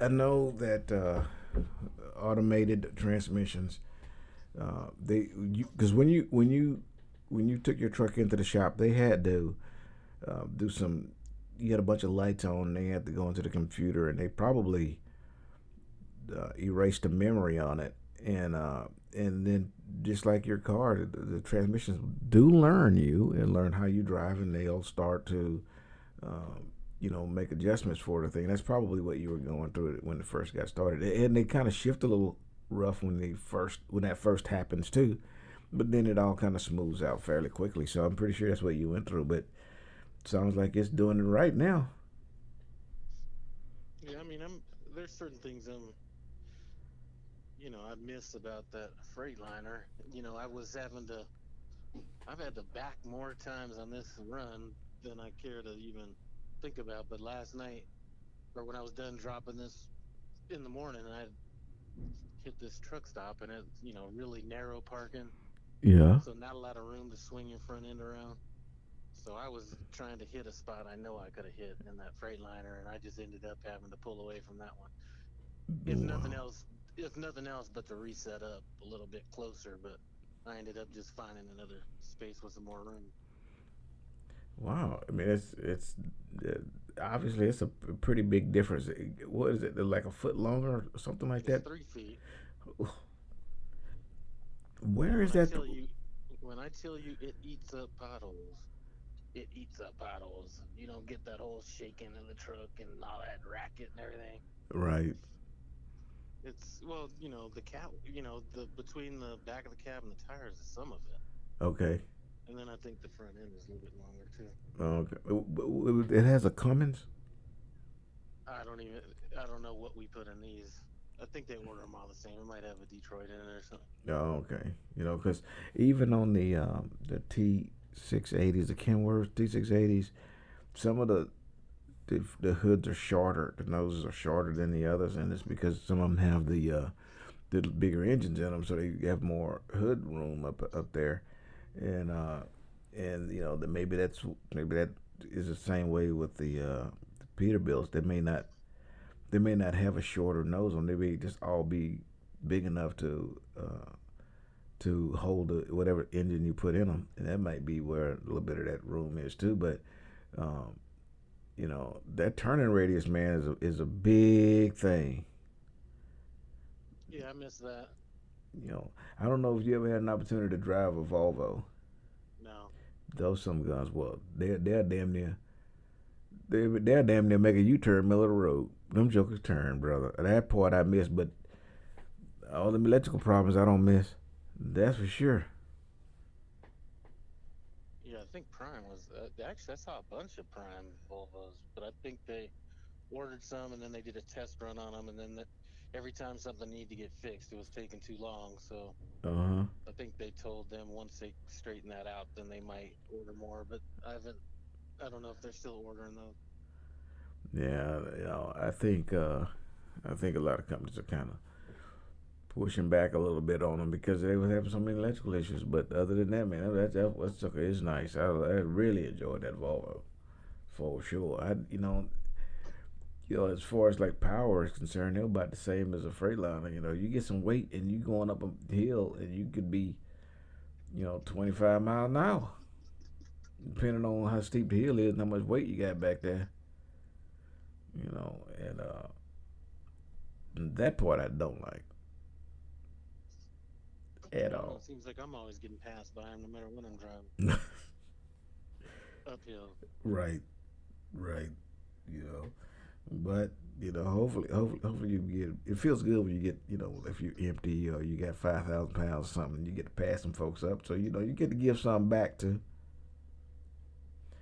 I know that automated transmissions. Because when you took your truck into the shop, they had to do some. You had a bunch of lights on. And they had to go into the computer, and they probably erased the memory on it, and then just like your car, the transmissions do learn you and learn how you drive, and they'll start to make adjustments for the thing. That's probably what you were going through when it first got started, and they kind of shift a little rough when that first happens too, but then it all kind of smooths out fairly quickly. So I'm pretty sure that's what you went through, but sounds like it's doing it right now. Yeah, there's certain things I miss about that Freightliner. I've had to back more times on this run than I care to even think about. But last night, or when I was done dropping this in the morning, I hit this truck stop, and it's really narrow parking, Yeah. so not a lot of room to swing your front end around. So I was trying to hit a spot I know I could have hit in that Freightliner, and I just ended up having to pull away from that one. If nothing Wow. else, if nothing else, but to reset up a little bit closer. But I ended up just finding another space with some more room. Wow. I mean, it's uh, obviously it's a pretty big difference. What is it? Like a foot longer or something like It's that? 3 feet. And Where is that? when I tell you it eats up potholes, it eats up potholes. You don't get that whole shaking in the truck and all that racket and everything. Right. It's the cab, the between the back of the cab and the tires is some of it, Okay. and then I think the front end is a little bit longer too. Okay. It has a Cummins. I don't even I don't know what we put in these. I think they order them all the same. It might have a Detroit in it or something. Oh, okay. Because even on the T680s, the Kenworth T680s, some of the hoods are shorter. The noses are shorter than the others, and it's because some of them have the bigger engines in them, so they have more hood room up there, and that maybe that is the same way with the Peterbilts. They may not have a shorter nose on. They may just all be big enough to hold whatever engine you put in them, and that might be where a little bit of that room is too. But um, that turning radius, man, is a big thing. Yeah, I miss that. You know, I don't know if you ever had an opportunity to drive a Volvo. No. Those some guns, well, they're damn near they're damn near make a U-turn middle of the road. Them jokers turn, brother. That part I miss, but all them electrical problems I don't miss. That's for sure. Yeah, I think Prime was actually I saw a bunch of Prime Volvos, but I think they ordered some and then they did a test run on them, and then every time something needed to get fixed, it was taking too long. So Uh huh. I think they told them once they straighten that out, then they might order more. But I haven't. I don't know if they're still ordering those. Yeah, I think a lot of companies are kind of pushing back a little bit on them because they were having so many electrical issues. But other than that, man, that's okay. It's nice. I really enjoyed that Volvo for sure. As far as like power is concerned, they're about the same as a Freightliner. You get some weight and you going up a hill and you could be 25 miles an hour, depending on how steep the hill is and how much weight you got back there. And that part I don't like I at don't know. all. It seems like I'm always getting passed by them no matter what I'm driving uphill. Right, right. You know, but hopefully you get. It feels good when you get. If you're empty or you got 5,000 pounds or something, you get to pass some folks up. So you get to give something back to.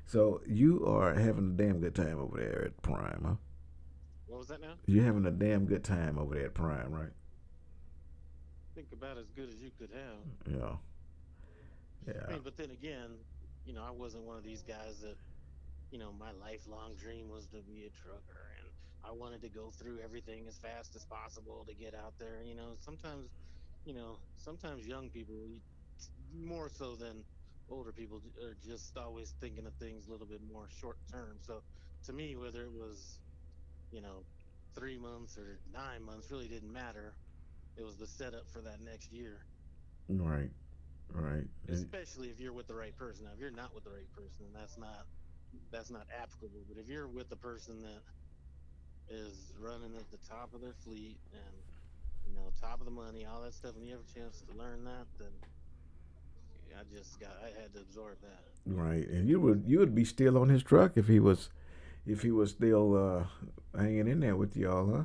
So you are having a damn good time over there at Prime, huh? What was that now? You're having a damn good time over there at Prime, right? Think about as good as you could have. Yeah, I yeah, mean, but then again, I wasn't one of these guys that my lifelong dream was to be a trucker, and I wanted to go through everything as fast as possible to get out there. Sometimes young people, more so than older people, are just always thinking of things a little bit more short term. So to me, whether it was, you know, 3 months or 9 months really didn't matter. It was the setup for that next year, right, right. especially if you're with the right person. Now, if you're not with the right person, that's not applicable. But if you're with the person that is running at the top of their fleet and top of the money, all that stuff, and you have a chance to learn that, then I had to absorb that. Right, and you would be still on his truck if he was still hanging in there with y'all, huh?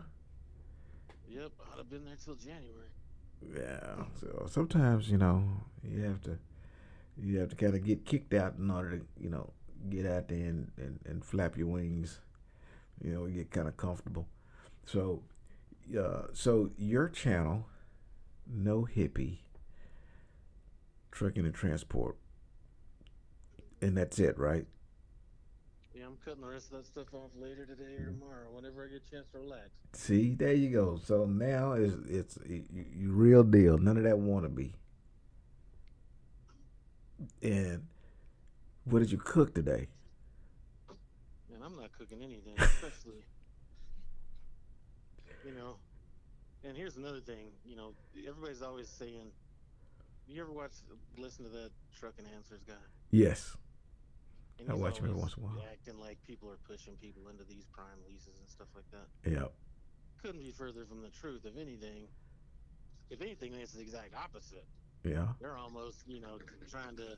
Yep, I'd have been there till January. Yeah. So sometimes you have to kind of get kicked out in order to get out there and flap your wings. Get kind of comfortable. So so your channel, no hippie, trucking and transport, and that's it, right? Yeah, I'm cutting the rest of that stuff off later today or tomorrow, whenever I get a chance to relax. See, there you go. So now it's you real deal. None of that wannabe. And what did you cook today? And I'm not cooking anything, especially, you know. And here's another thing, everybody's always saying, you ever listen to that Truck and Answers guy? Yes, And I he's watch him every always once in a while. acting like people are pushing people into these prime leases and stuff like that. Yeah, Couldn't be further from the truth. If anything, it's the exact opposite. yeah, They're almost, trying to.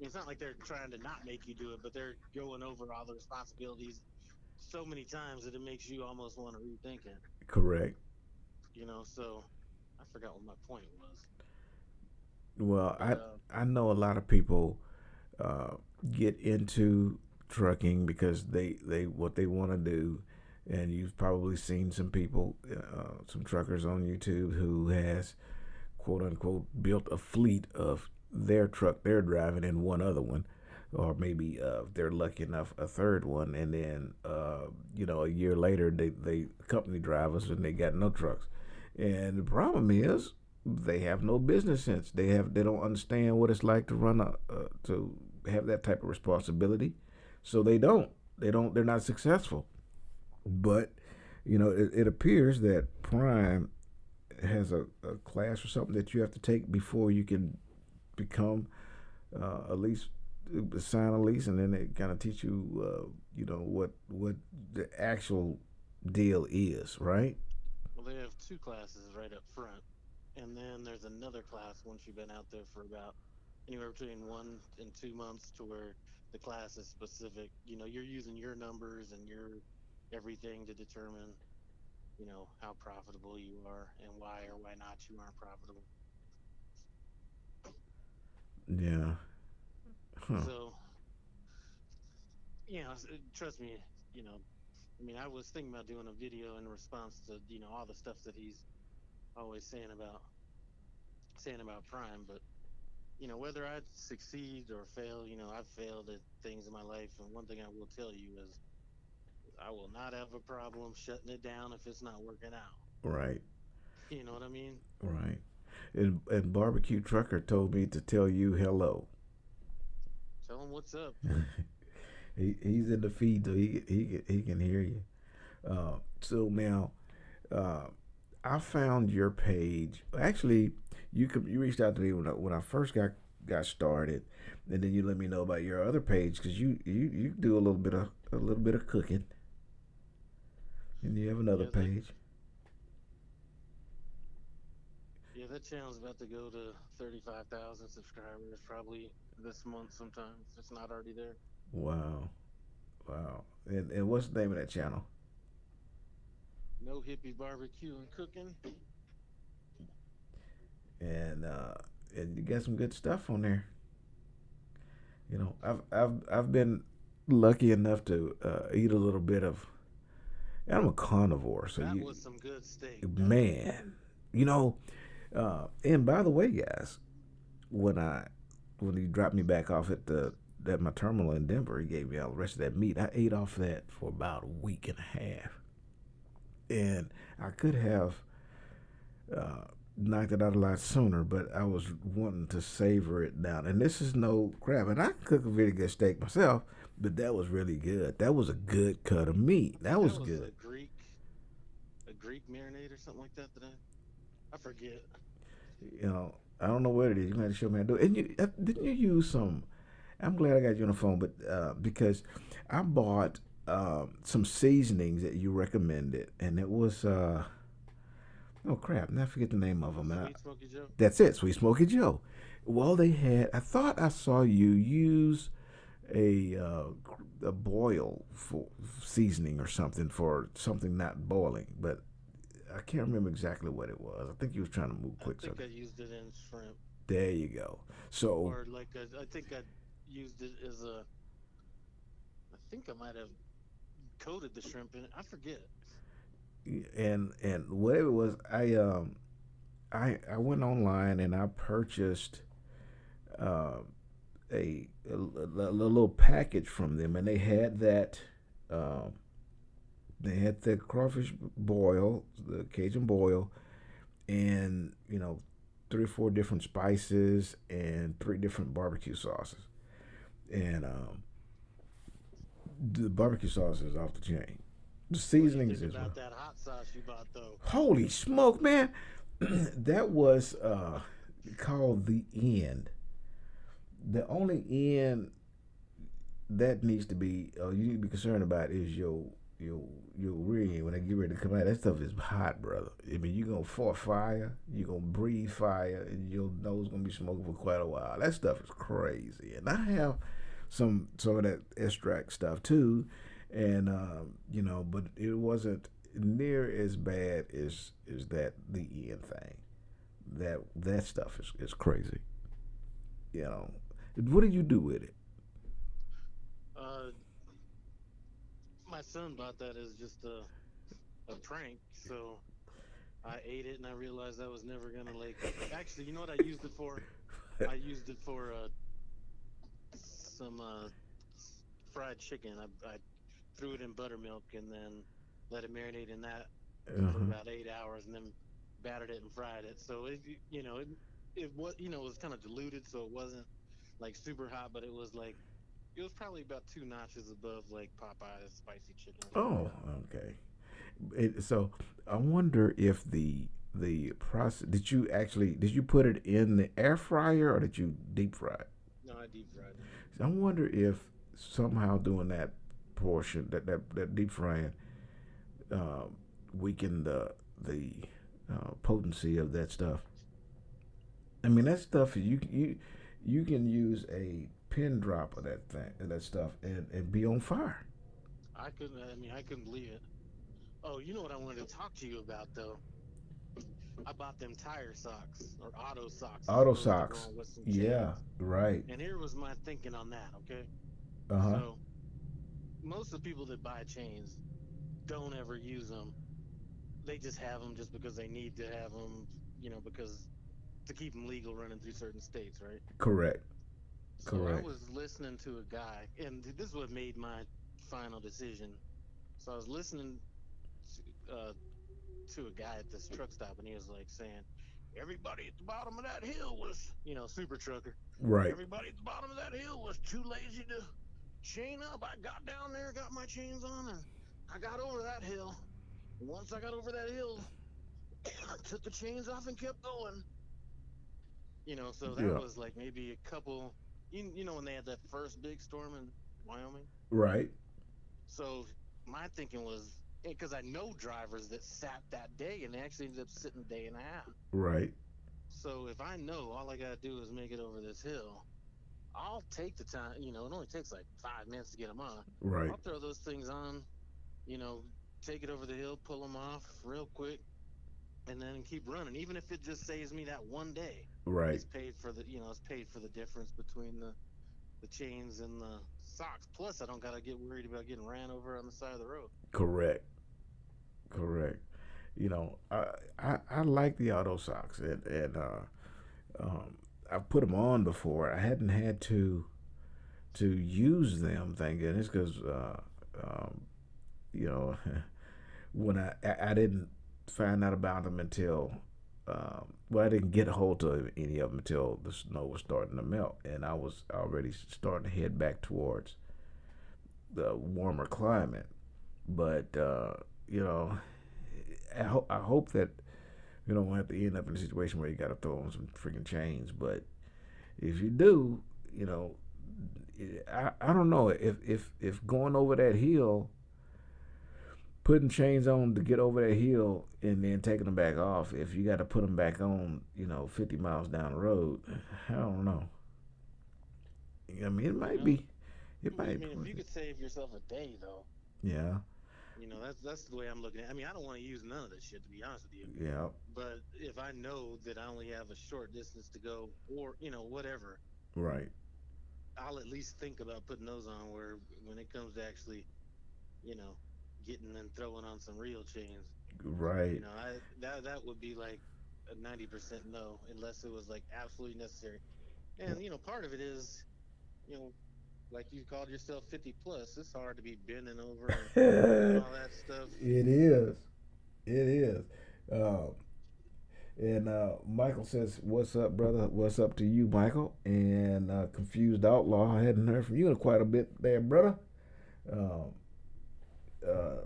It's not like they're trying to not make you do it, but they're going over all the responsibilities so many times that it makes you almost want to rethink it. correct. So I forgot what my point was, Well, but I know a lot of people uh, get into trucking because they what they want to do, and you've probably seen some people, some truckers on YouTube who has quote unquote built a fleet of their truck they're driving and one other one, or maybe if they're lucky enough a third one, and then a year later they company drivers and they got no trucks, and the problem is they have no business sense. They don't understand what it's like to run to have that type of responsibility, so they're not successful. But it appears that Prime has a class or something that you have to take before you can become at least sign a lease, and then they kind of teach you, what the actual deal is, right? Well, they have two classes right up front, and then there's another class once you've been out there for about anywhere between 1 and 2 months, to where the class is specific. You're using your numbers and your everything to determine, how profitable you are and why or why not you aren't profitable. Yeah. Huh. So, trust me, you know, I mean, I was thinking about doing a video in response to, all the stuff that he's always saying about Prime, but whether I succeed or fail, I've failed at things in my life, and one thing I will tell you is I will not have a problem shutting it down if it's not working out. Right. You know what I mean? Right. And barbecue trucker told me to tell you hello. Tell him what's up. He's in the feed, so he can hear you. So now, uh, I found your page. Actually, you reached out to me when I first got started, and then you let me know about your other page because you do a little bit of cooking, and you have another Yeah, that page. yeah, that channel's about to go to 35,000 subscribers probably this month sometime, if it's not already there. Wow, wow. And what's the name of that channel? No hippie barbecue and cooking. And and you got some good stuff on there. I've been lucky enough to eat a little bit of. I'm a carnivore, so That you was some good steak. man, you know. And by the way, guys, when I when he dropped me back off at my terminal in Denver, he gave me all the rest of that meat. I ate off that for about a week and a half, and I could have uh, knocked it out a lot sooner, but I was wanting to savor it down. And this is no crap. And I cook a very good steak myself, but that was really good. That was a good cut of meat. I That think that was was good. a Greek marinade or something like that. I forget. I don't know what it is. You might have to show me how to do it. And didn't you use some? I'm glad I got you on the phone, but because I bought some seasonings that you recommended, and it was oh crap, now I forget the name of them. Sweet Smoky Joe. That's it, Sweet Smoky Joe. Well, they had. I thought I saw you use a boil for seasoning or something for something not boiling, but I can't remember exactly what it was. I think you was trying to move I quick. So think I used it in shrimp, there you go. So or like I think I used it as a. I think I might have coated the shrimp in it. I forget. and whatever it was, I went online and I purchased uh, a little package from them, and they had that. Um, they had the crawfish boil, the Cajun boil, and 3 or 4 different spices and 3 different barbecue sauces. And the barbecue sauce is off the chain. The What do you seasonings think as about well. that hot sauce you bought though? Holy smoke, man! That was called the end. The only end that needs to be, you need to be concerned about is your your rear end when they get ready to come out. That stuff is hot, brother. I mean, you're gonna fart fire, you're gonna breathe fire, and your nose gonna be smoking for quite a while. That stuff is crazy, and I have some of that extract stuff too, and but it wasn't near as bad as that the end thing. That stuff is crazy. You know, what do you do with it? Uh, my son bought that as just a prank, so I ate it and I realized I was never gonna like. Actually, you know what I used it for? I used it for some fried chicken. I threw it in buttermilk and then let it marinate in that for Uh-huh. about 8 hours, and then battered it and fried it. So it was it was kind of diluted, so it wasn't like super hot, but it was probably about 2 notches above like Popeye's spicy chicken or something like Oh, that. okay. So I wonder if the process did you put it in the air fryer or did you deep fry it? No, I deep fried it. I wonder if somehow doing that portion, that deep frying, uh, weaken the potency of that stuff. I mean, that stuff you can use a pin drop of that stuff, and be on fire. I couldn't. I mean, I couldn't believe it. Oh, you know what I wanted to talk to you about though? I bought them tire socks or auto socks as Auto opposed to socks. going with some Yeah, chains. right. And here was my thinking on that. Okay, Uh huh. so most of the people that buy chains don't ever use them. They just have them just because they need to have them. Because to keep them legal running through certain states, right? Correct. So I Correct. was listening to a guy, and this is what made my final decision. So I was listening to a guy at this truck stop, and he was like saying, "Everybody at the bottom of that hill was, super trucker. Right. Everybody at the bottom of that hill was too lazy to chain up. I got down there, got my chains on, and I got over that hill. And once I got over that hill, I took the chains off and kept going. So that Yeah. was like maybe a couple. When they had that first big storm in Wyoming. Right. So my thinking was because I know drivers that sat that day and they actually ended up sitting a day and a half. Right. So if I know all I gotta do is make it over this hill, I'll take the time. It only takes like 5 minutes to get them on. Right. I'll throw those things on. You know, take it over the hill, pull them off real quick, and then keep running. Even if it just saves me that one day, Right. it's paid for the difference between the chains and the socks. Plus, I don't gotta get worried about getting ran over on the side of the road. Correct. Correct. I like the auto socks, and I've put them on before. I hadn't had to use them, thank goodness, because um, you know when I didn't find out about them until well, I didn't get a hold of any of them until the snow was starting to melt, and I was already starting to head back towards the warmer climate. But you know, I hope that you don't have to end up in a situation where you got to throw on some freaking chains. But if you do, you know, I don't know if going over that hill, putting chains on to get over that hill and then taking them back off, if you got to put them back on, 50 miles down the road, I don't know. I mean, it might Well, be, it I might, mean, if you could save yourself a day, though, yeah, that's the way I'm looking at it. I mean, I don't want to use none of this shit, to be honest with you. yeah, But if I know that I only have a short distance to go, or whatever, right, I'll at least think about putting those on. Where when it comes to actually, you know, getting and throwing on some real chains, right, that would be like a 90% no, unless it was like absolutely necessary. And part of it is, you know, like you called yourself 50 plus. It's hard to be bending over and doing it all that stuff. is, it is. Um, And Michael says, "What's up, brother? What's up to you, Michael?" And Confused Outlaw, I hadn't heard from you in quite a bit there, brother. Um, uh,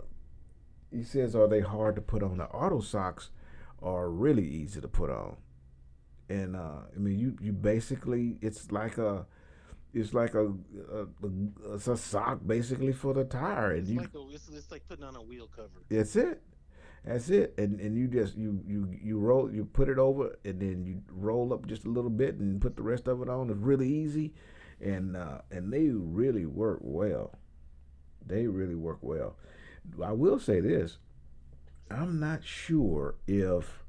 he says, "Are they hard to put on? The auto socks are really easy to put on." And I mean, you basically it's a sock basically for the tire, and It's like putting on a wheel cover. it's it. That's it. And you just you roll, you put it over, and then you roll up just a little bit and put the rest of it on. It's really easy, and they really work well. They really work well. I will say this: I'm not sure if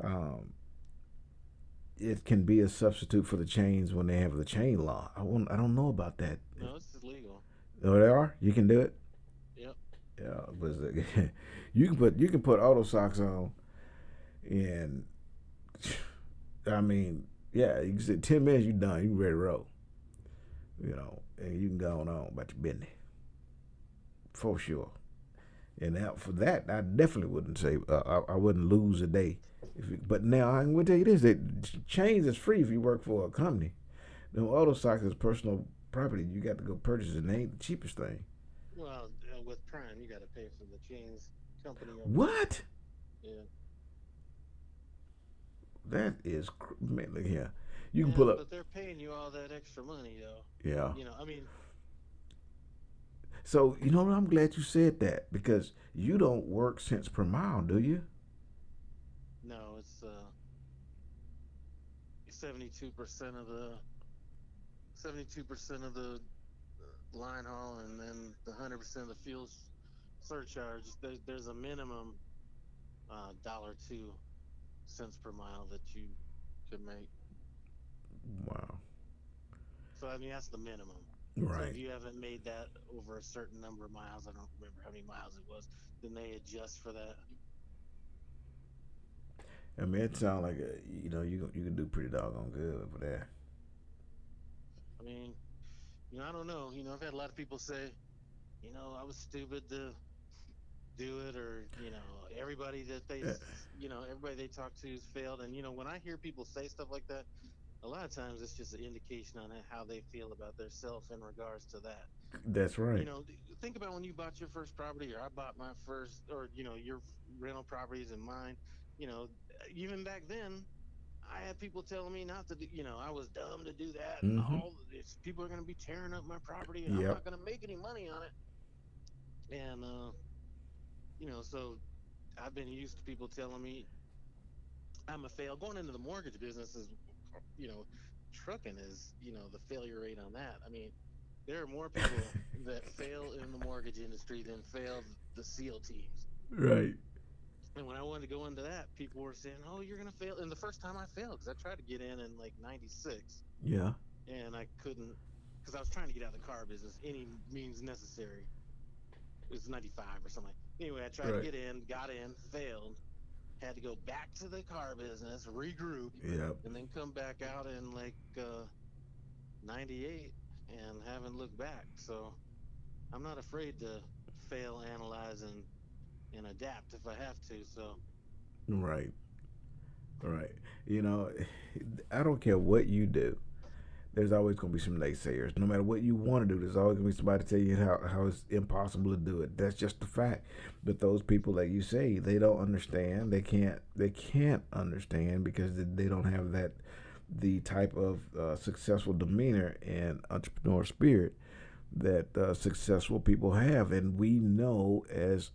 um, it can be a substitute for the chains when they have the chain law. I don't know about that. No, it's illegal. Oh, they are. You can do it. Yep. Yeah, but you can put auto socks on, and I mean, yeah, you can say 10 minutes, you done, you ready to roll, and you can go on about your business for sure. And now for that, I definitely wouldn't say I wouldn't lose a day. But now I'm going to tell you this: that chains is free if you work for a company. No, auto socks is personal property. You got to go purchase it. And it ain't the cheapest thing. Well, with Prime, you got to pay for the chains company up front. What? Yeah. That is, man, look here. You can pull up. But they're paying you all that extra money, though. Yeah. I mean, So you know what? I'm glad you said that because you don't work cents per mile, do you? no, it's 72% of the 72% of the line haul, and then the 100% of the fuel surcharge. There's a minimum $1.02 per mile that you could make. Wow. So I mean that's the minimum. So if Right. you haven't made that over a certain number of miles, I don't remember how many miles it was, then they adjust for that. I mean, it sounds like you can do pretty doggone good for that. I mean, I don't know. I've had a lot of people say, I was stupid to do it, or everybody that Uh, everybody they talk to has failed. And when I hear people say stuff like that, a lot of times it's just an indication on how they feel about their self in regards to that. That's right. Think about when you bought your first property, or I bought my first, or your rental properties and mine. You know, even back then, I had people telling me not to do. I was dumb to do that, and Mm-hmm. all this. People are going to be tearing up my property, and I'm Yep. not going to make any money on it. And so I've been used to people telling me I'm a fail. Going into the mortgage business is, you know, trucking is, the failure rate on that. I mean, there are more people that fail in the mortgage industry than fail the SEAL teams. Right. And when I wanted to go into that, people were saying, "Oh, you're gonna fail." And the first time I failed, because I tried to get in like '96, Yeah. and I couldn't, because I was trying to get out of the car business any means necessary. It was '95 or something. Anyway, I tried to Right. get in, got in, failed, had to go back to the car business, regroup, Yep. and then come back out in like '98 and haven't looked back. So I'm not afraid to fail, analyze, and adapt if I have to. So Right. Right. You know, I don't care what you do. There's always going to be some naysayers. No matter what you want to do, there's always going to be somebody tell you how it's impossible to do it. That's just the fact. But those people, like you say, they don't understand. They can't understand because they don't have the type of successful demeanor and entrepreneur spirit that successful people have. And we know as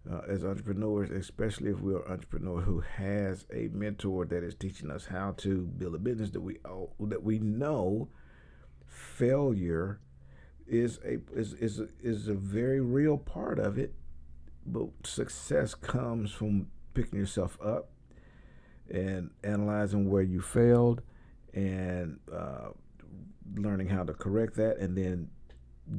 entrepreneurs, especially if we're an entrepreneur who has a mentor that is teaching us how to build a business, that we know failure is a very real part of it, but success comes from picking yourself up and analyzing where you failed and learning how to correct that, and then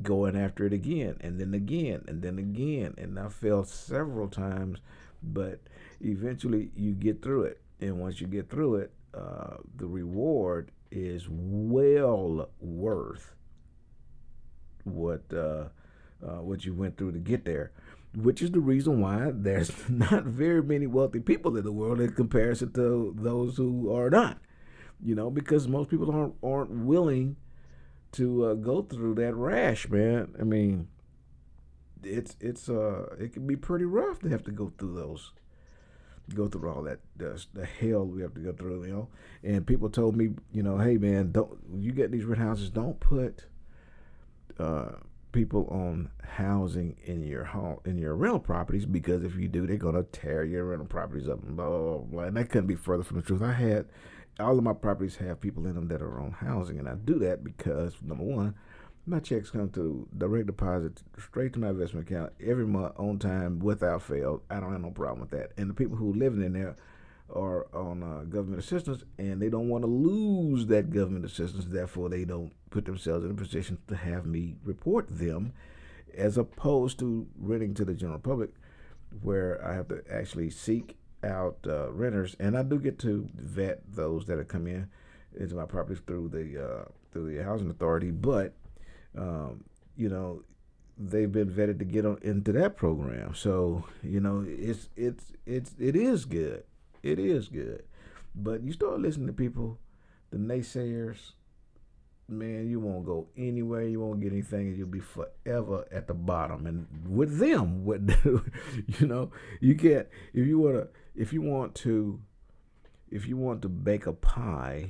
going after it again and then again and then again. And I failed several times, but eventually you get through it. And once you get through it, the reward is well worth what you went through to get there. Which is the reason why there's not very many wealthy people in the world in comparison to those who are not. Because most people aren't willing to go through that rash, man. I mean, it can be pretty rough to have to go through all that the hell we have to go through. And people told me, hey man, don't you get these rent houses? Don't put people on housing in your home in your rental properties, because if you do, they're gonna tear your rental properties up and blah blah blah. And that couldn't be further from the truth. I had all of my properties have people in them that are on housing, and I do that because number one, my checks come to direct deposit straight to my investment account every month on time without fail. I don't have no problem with that. And the people who living in there are on government assistance, and they don't want to lose that government assistance. Therefore, they don't put themselves in a position to have me report them, as opposed to renting to the general public, where I have to actually seek out renters, and I do get to vet those that have come in into my properties through the housing authority. But you know, they've been vetted to get on into that program. So it is good. It is good. But you start listening to people, the naysayers, man, you won't go anywhere. You won't get anything, and you'll be forever at the bottom. And with them, you can't. If you want to bake a pie,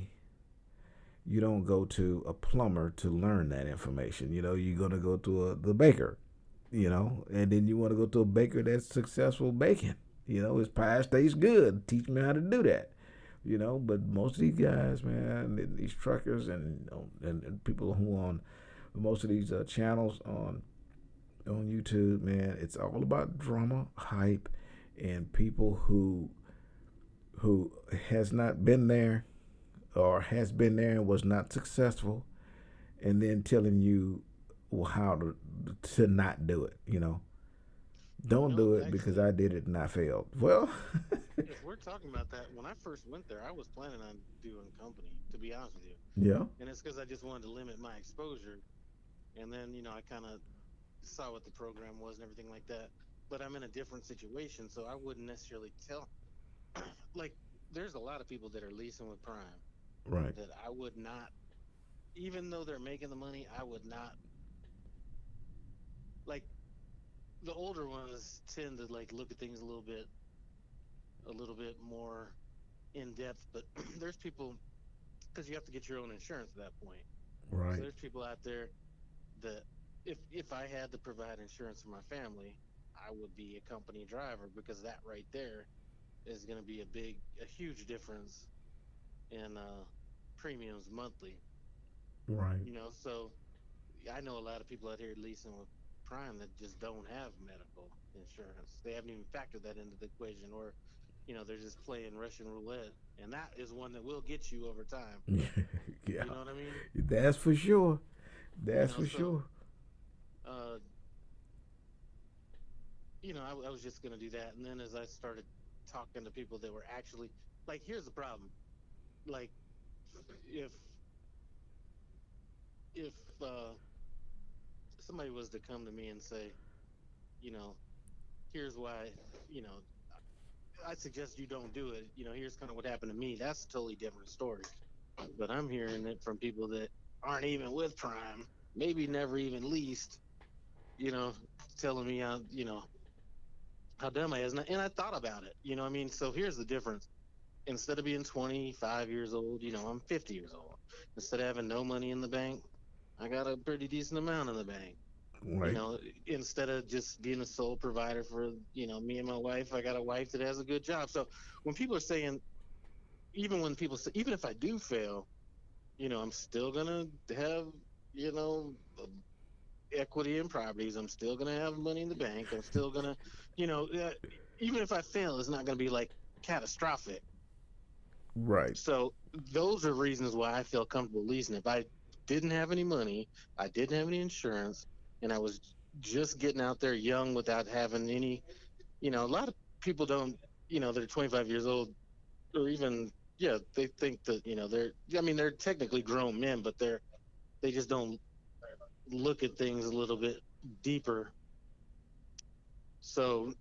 you don't go to a plumber to learn that information. You know, you're gonna go to the baker, you know, and then you want to go to a baker that's successful baking. You know, his pie tastes good. Teach me how to do that. You know, but most of these guys, man, these truckers and people who on most of these channels on YouTube, man, it's all about drama, hype, and people who has not been there or has been there and was not successful, and then telling you how to not do it. You know, don't do it because Actually, I did it and I failed. Well, if we're talking about that, when I first went there, I was planning on doing company, to be honest with you. yeah, And it's because I just wanted to limit my exposure. And then, I kind of saw what the program was and everything like that. But I'm in a different situation, so I wouldn't necessarily tell. Like, there's a lot of people that are leasing with Prime right, that I would not, even though they're making the money, I would not, like, the older ones tend to, like, look at things a little bit more in depth. But there's people, because you have to get your own insurance at that point. So right, there's people out there that if I had to provide insurance for my family, I would be a company driver, because that right there is going to be a huge difference in premiums monthly. right. So I know a lot of people out here leasing with Prime that just don't have medical insurance. They haven't even factored that into the equation, or they're just playing Russian roulette, and that is one that will get you over time. Yeah, You know what I mean? that's for sure. That's for So sure. uh, I was just gonna do that, and then as I started talking to people that were actually, like, here's the problem. Like, if if somebody was to come to me and say, you know, here's why, you know, I suggest you don't do it. Here's kind of what happened to me. That's a totally different story. But I'm hearing it from people that aren't even with Prime, maybe never even leased, you know, telling me how dumb I is. And I thought about it. I mean, so here's the difference. Instead of being 25 years old, I'm 50 years old. Instead of having no money in the bank, I got a pretty decent amount in the bank. You Right, know, Instead of just being a sole provider for, me and my wife, I got a wife that has a good job. So when people are saying, even when people say, even if I do fail, I'm still going to have, you know, equity in properties. I'm still going to have money in the bank. I'm still going to, you know, uh, even if I fail, it's not going to be like catastrophic. right. So those are reasons why I feel comfortable leasing. If I didn't have any money, I didn't have any insurance, and I was just getting out there young without having any, a lot of people don't, they're 25 years old, or even, yeah, they think that, I mean, they're technically grown men, but they just don't look at things a little bit deeper. So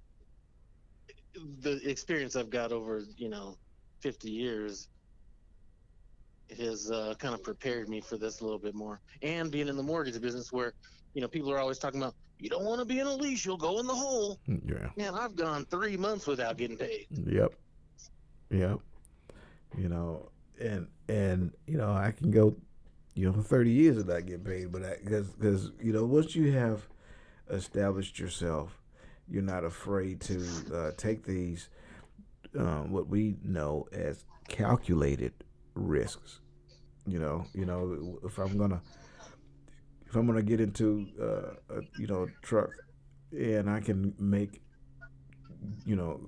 the experience I've got over, 50 years has kind of prepared me for this a little bit more. And being in the mortgage business, where people are always talking about, you don't want to be in a lease, you'll go in the hole. Yeah. Man, I've gone 3 months without getting paid. Yep. Yep. You know, and I can go 30 years without getting paid, but because once you have established yourself, you're not afraid to take these what we know as calculated risks. If I'm gonna get into a truck, and I can make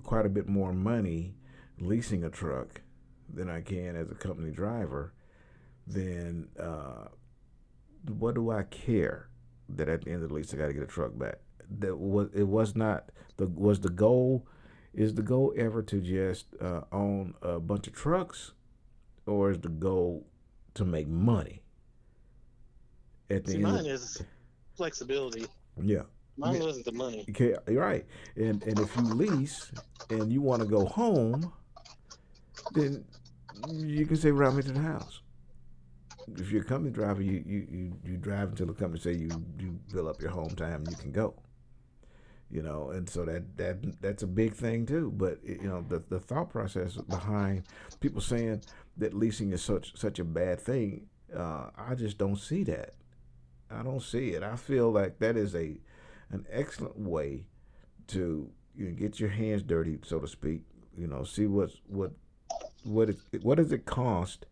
quite a bit more money leasing a truck than I can as a company driver, then what do I care that at the end of the lease I got to get a truck back? That was it was not the was the goal. Is the goal ever to just own a bunch of trucks, or is the goal to make money at the See, end of? mine is flexibility. Yeah, Mine wasn't the money. okay, you're right. And if you lease and you want to go home, then you can say route me to the house. If you're a company driver, you drive until the company say you fill up your home time and you can go. And so that's a big thing too. But the thought process behind people saying that leasing is such a bad thing, I just don't see that. I don't see it. I feel like that is an excellent way to get your hands dirty, so to speak. See what does it cost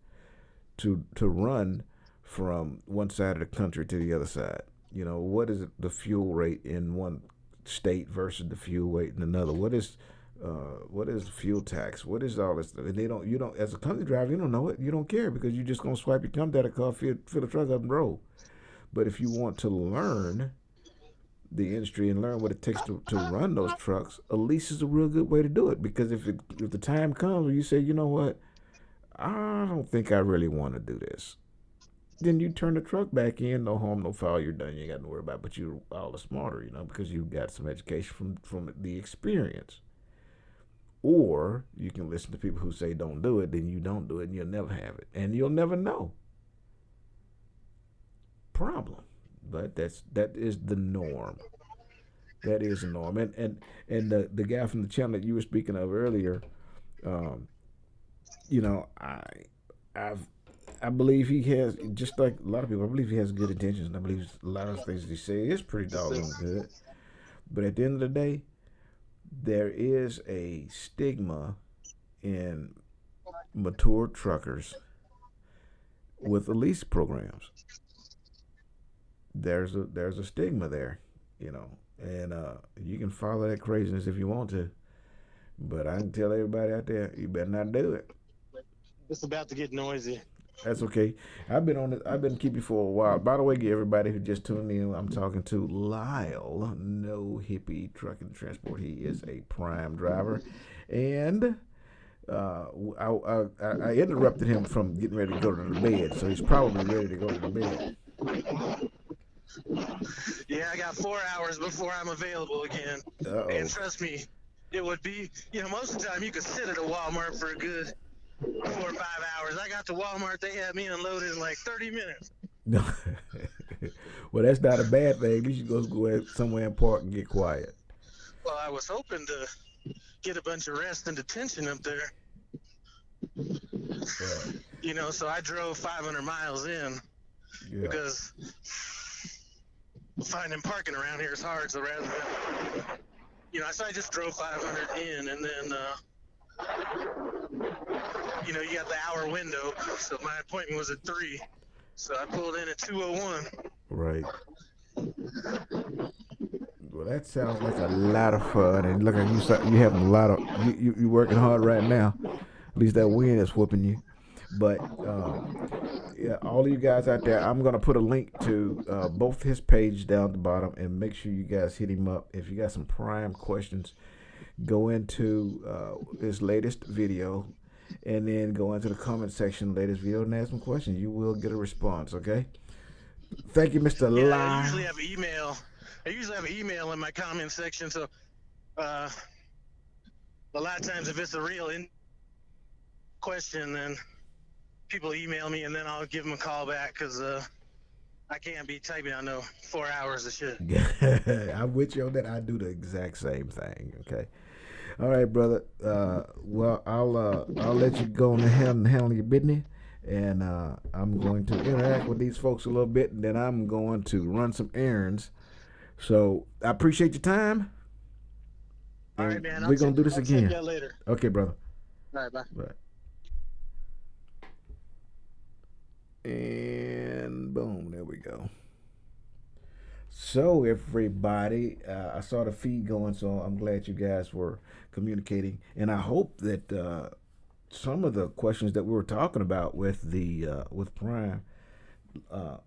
to run from one side of the country to the other side. What is the fuel rate in one state versus the fuel rate in another? What is fuel tax? What is all this stuff? And you don't, as a company driver, you don't know it. You don't care because you're just gonna swipe your thumb at a car, fill the truck up and roll. But if you want to learn the industry and learn what it takes to run those trucks, a lease is a real good way to do it. Because if the time comes where you say, you know what, I don't think I really want to do this, then you turn the truck back in, no harm, no foul, you're done. You ain't got to worry about it. But you're all the smarter, because you've got some education from the experience. Or you can listen to people who say don't do it, then you don't do it, and you'll never have it. And you'll never know. Problem. But that is the norm. That is the norm. And the guy from the channel that you were speaking of earlier, you know, I believe he has, just like a lot of people, I believe he has good intentions, and I believe a lot of things that he say is pretty doggone good. But at the end of the day, there is a stigma in mature truckers with the lease programs. There's a stigma there, and you can follow that craziness if you want to, but I can tell everybody out there, you better not do it. It's about to get noisy. That's okay. I've been keeping for a while. By the way, everybody who just tuned in, I'm talking to Lyle, No Hippie Trucking Transport. He is a prime driver, and I interrupted him from getting ready to go to the bed, so he's probably ready to go to the bed. Yeah, I got 4 hours before I'm available again. Uh-oh. And trust me, it would be, most of the time you could sit at a Walmart for a good 4 or 5 hours. I got to Walmart, they had me unloaded in like 30 minutes. Well, that's not a bad thing. You should go somewhere and park and get quiet. Well, I was hoping to get a bunch of rest and detention up there. So I drove 500 miles in because finding parking around here is hard. So rather than, so I just drove 500 in, and then, you got the hour window. So my appointment was at 3. So I pulled in at 2:01. Right. Well, that sounds like a lot of fun, and look like you having a lot of you working hard right now. At least that wind is whooping you. But all of you guys out there, I'm gonna put a link to both his pages down at the bottom, and make sure you guys hit him up if you got some prime questions. Go into his latest video, and then go into the comment section, latest video, and ask some questions. You will get a response. Okay. Thank you, Mr. Yeah, Lyle. I usually have an email in my comment section, so a lot of times if it's a real question, then people email me, and then I'll give them a call back, because I can't be typing on 4 hours of shit. I'm with you on that. I do the exact same thing. Okay. All right, brother. Well, I'll let you go on and handle your business, and I'm going to interact with these folks a little bit, and then I'm going to run some errands. So I appreciate your time. All right, man. We're gonna do this again. I'll check you later. Okay, brother. All right, bye. Bye. And boom, there we go. So everybody, I saw the feed going, so I'm glad you guys were communicating, and I hope that some of the questions that we were talking about with Prime,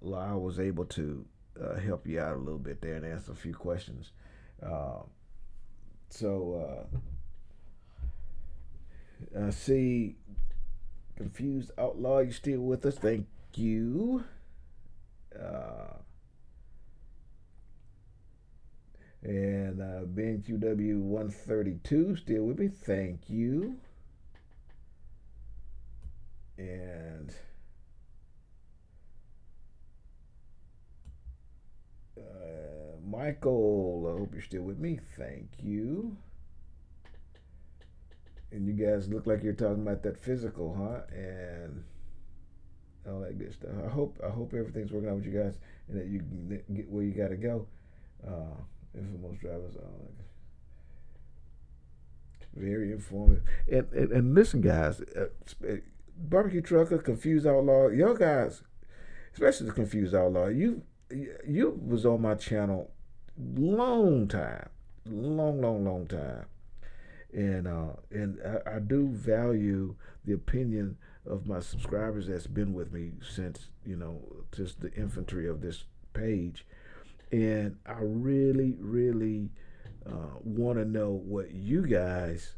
Lyle was able to help you out a little bit there and answer a few questions. See, Confused Outlaw, you still with us? Thank you. And Ben QW 132 still with me. Thank you. And Michael, I hope you're still with me. Thank you. And you guys look like you're talking about that physical, huh? And all that good stuff. I hope everything's working out with you guys and that you can get where you got to go. And for most drivers, very informative. And listen, guys, barbecue trucker, confused outlaw, y'all guys, especially the confused outlaw. You was on my channel long time, long time, and I do value the opinion of my subscribers that's been with me since just the infantry of this page, and I really want to know what you guys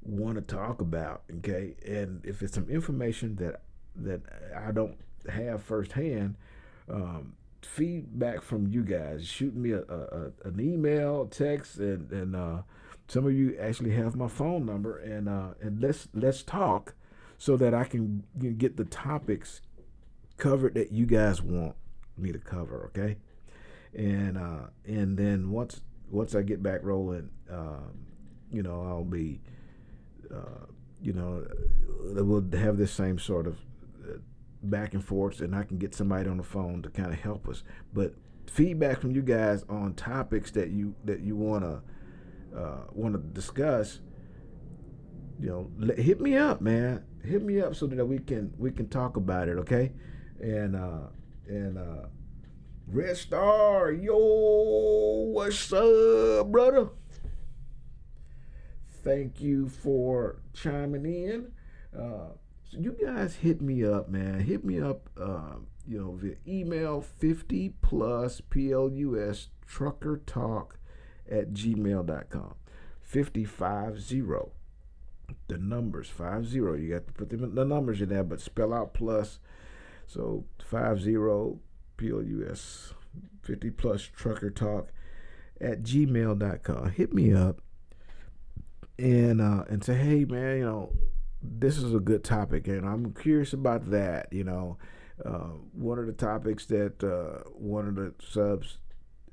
want to talk about, okay? And if it's some information that I don't have firsthand, feedback from you guys. Shoot me an email, text, and some of you actually have my phone number, and let's talk so that I can get the topics covered that you guys want me to cover, okay? And then once I get back rolling, I'll be, we'll have this same sort of back and forth, and I can get somebody on the phone to kind of help us. But feedback from you guys on topics that you want to discuss, hit me up, man. Hit me up so that we can talk about it, okay? And Red Star, yo, what's up, brother? Thank you for chiming in. So you guys hit me up, man. Hit me up, via email 50 plus plus trucker talk at gmail.com. 550. The numbers 50. You got to put the numbers in there, but spell out plus. So 50 plus 50 plus trucker talk at gmail.com. Hit me up and say, hey man, this is a good topic, and I'm curious about that. One of the topics that one of the subs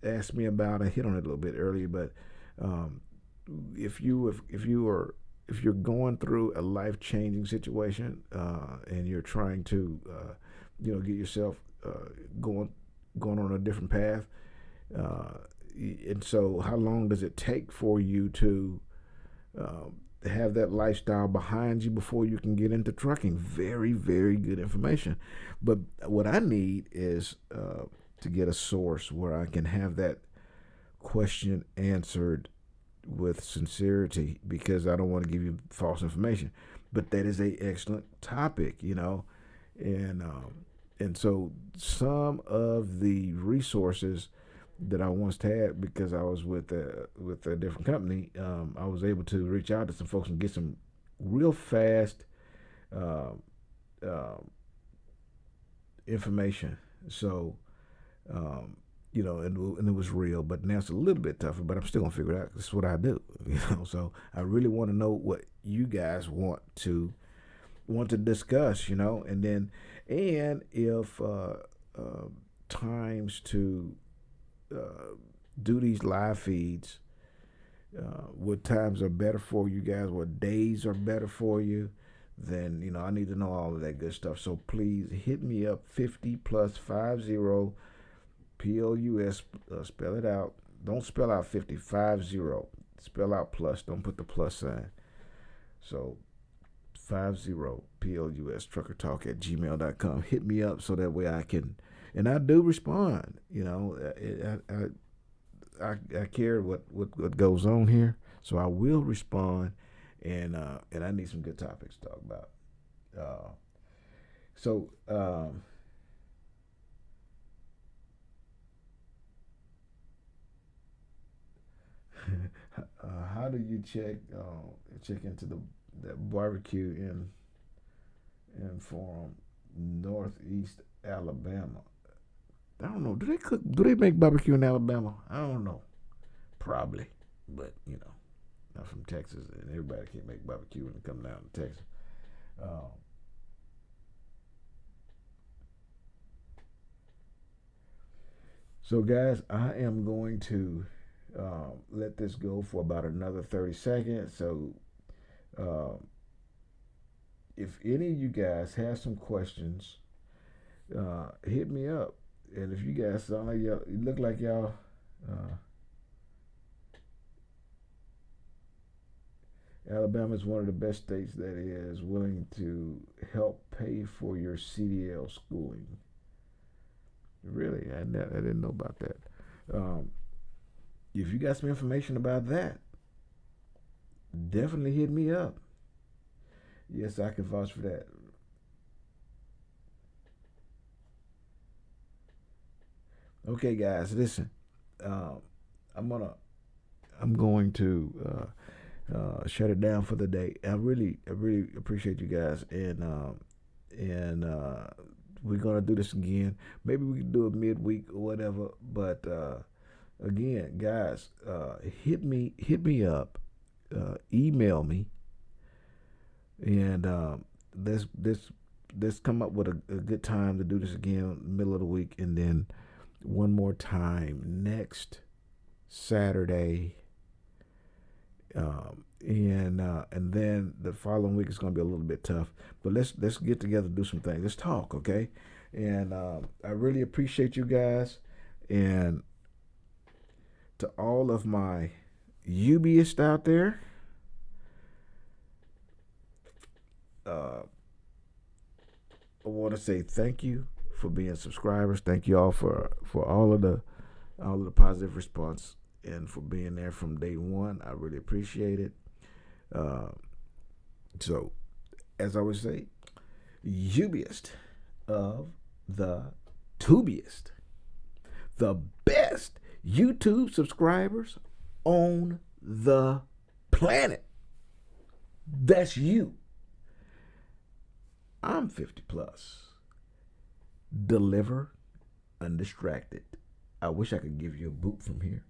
asked me about, I hit on it a little bit earlier, but if you're going through a life-changing situation and you're trying to get yourself going on a different path, and so how long does it take for you to have that lifestyle behind you before you can get into trucking? Very, very good information. But what I need is to get a source where I can have that question answered with sincerity, because I don't want to give you false information. But that is a excellent topic, and so some of the resources that I once had, because I was with a different company, I was able to reach out to some folks and get some real fast information. So, and it was real, but now it's a little bit tougher, but I'm still gonna figure it out. This is what I do, So I really want to know what you guys want to discuss, and if times to do these live feeds, what times are better for you guys, what days are better for you, then I need to know all of that good stuff. So please hit me up, 50 plus 50 plus, spell it out. Don't spell out 50, 50, spell out plus, don't put the plus sign. So 50 plus trucker talk at gmail.com. Hit me up so that way I can, and I do respond. I care what goes on here, so I will respond, and I need some good topics to talk about. How do you check into that barbecue in Forum, Northeast Alabama? I don't know. Do they make barbecue in Alabama? I don't know. Probably, but I'm from Texas, and everybody can't make barbecue when they come down to Texas. So, guys, I am going to let this go for about another 30 seconds. So, if any of you guys have some questions hit me up. And if you guys sound like y'all, you look like y'all. Alabama is one of the best states that is willing to help pay for your CDL schooling. Really, I didn't know about that. Um, if you got some information about that, definitely hit me up. Yes, I can vouch for that. Okay, guys, listen. Um, I'm gonna I'm going to shut it down for the day. I really appreciate you guys, and we're gonna do this again. Maybe we can do it midweek or whatever. But again, guys, hit me up, email me, and let's come up with a good time to do this again, middle of the week, and then one more time next Saturday. And then the following week is going to be a little bit tough. But let's get together, do some things. Let's talk, okay? And I really appreciate you guys. And to all of my UBists out there, I want to say thank you for being subscribers. Thank you all for all of the positive response and for being there from day one. I really appreciate it. Uh, so, as I would say, UBiest of the tubiest, the best YouTube subscribers on the planet. That's you. I'm 50 plus. Deliver undistracted. I wish I could give you a boot from here.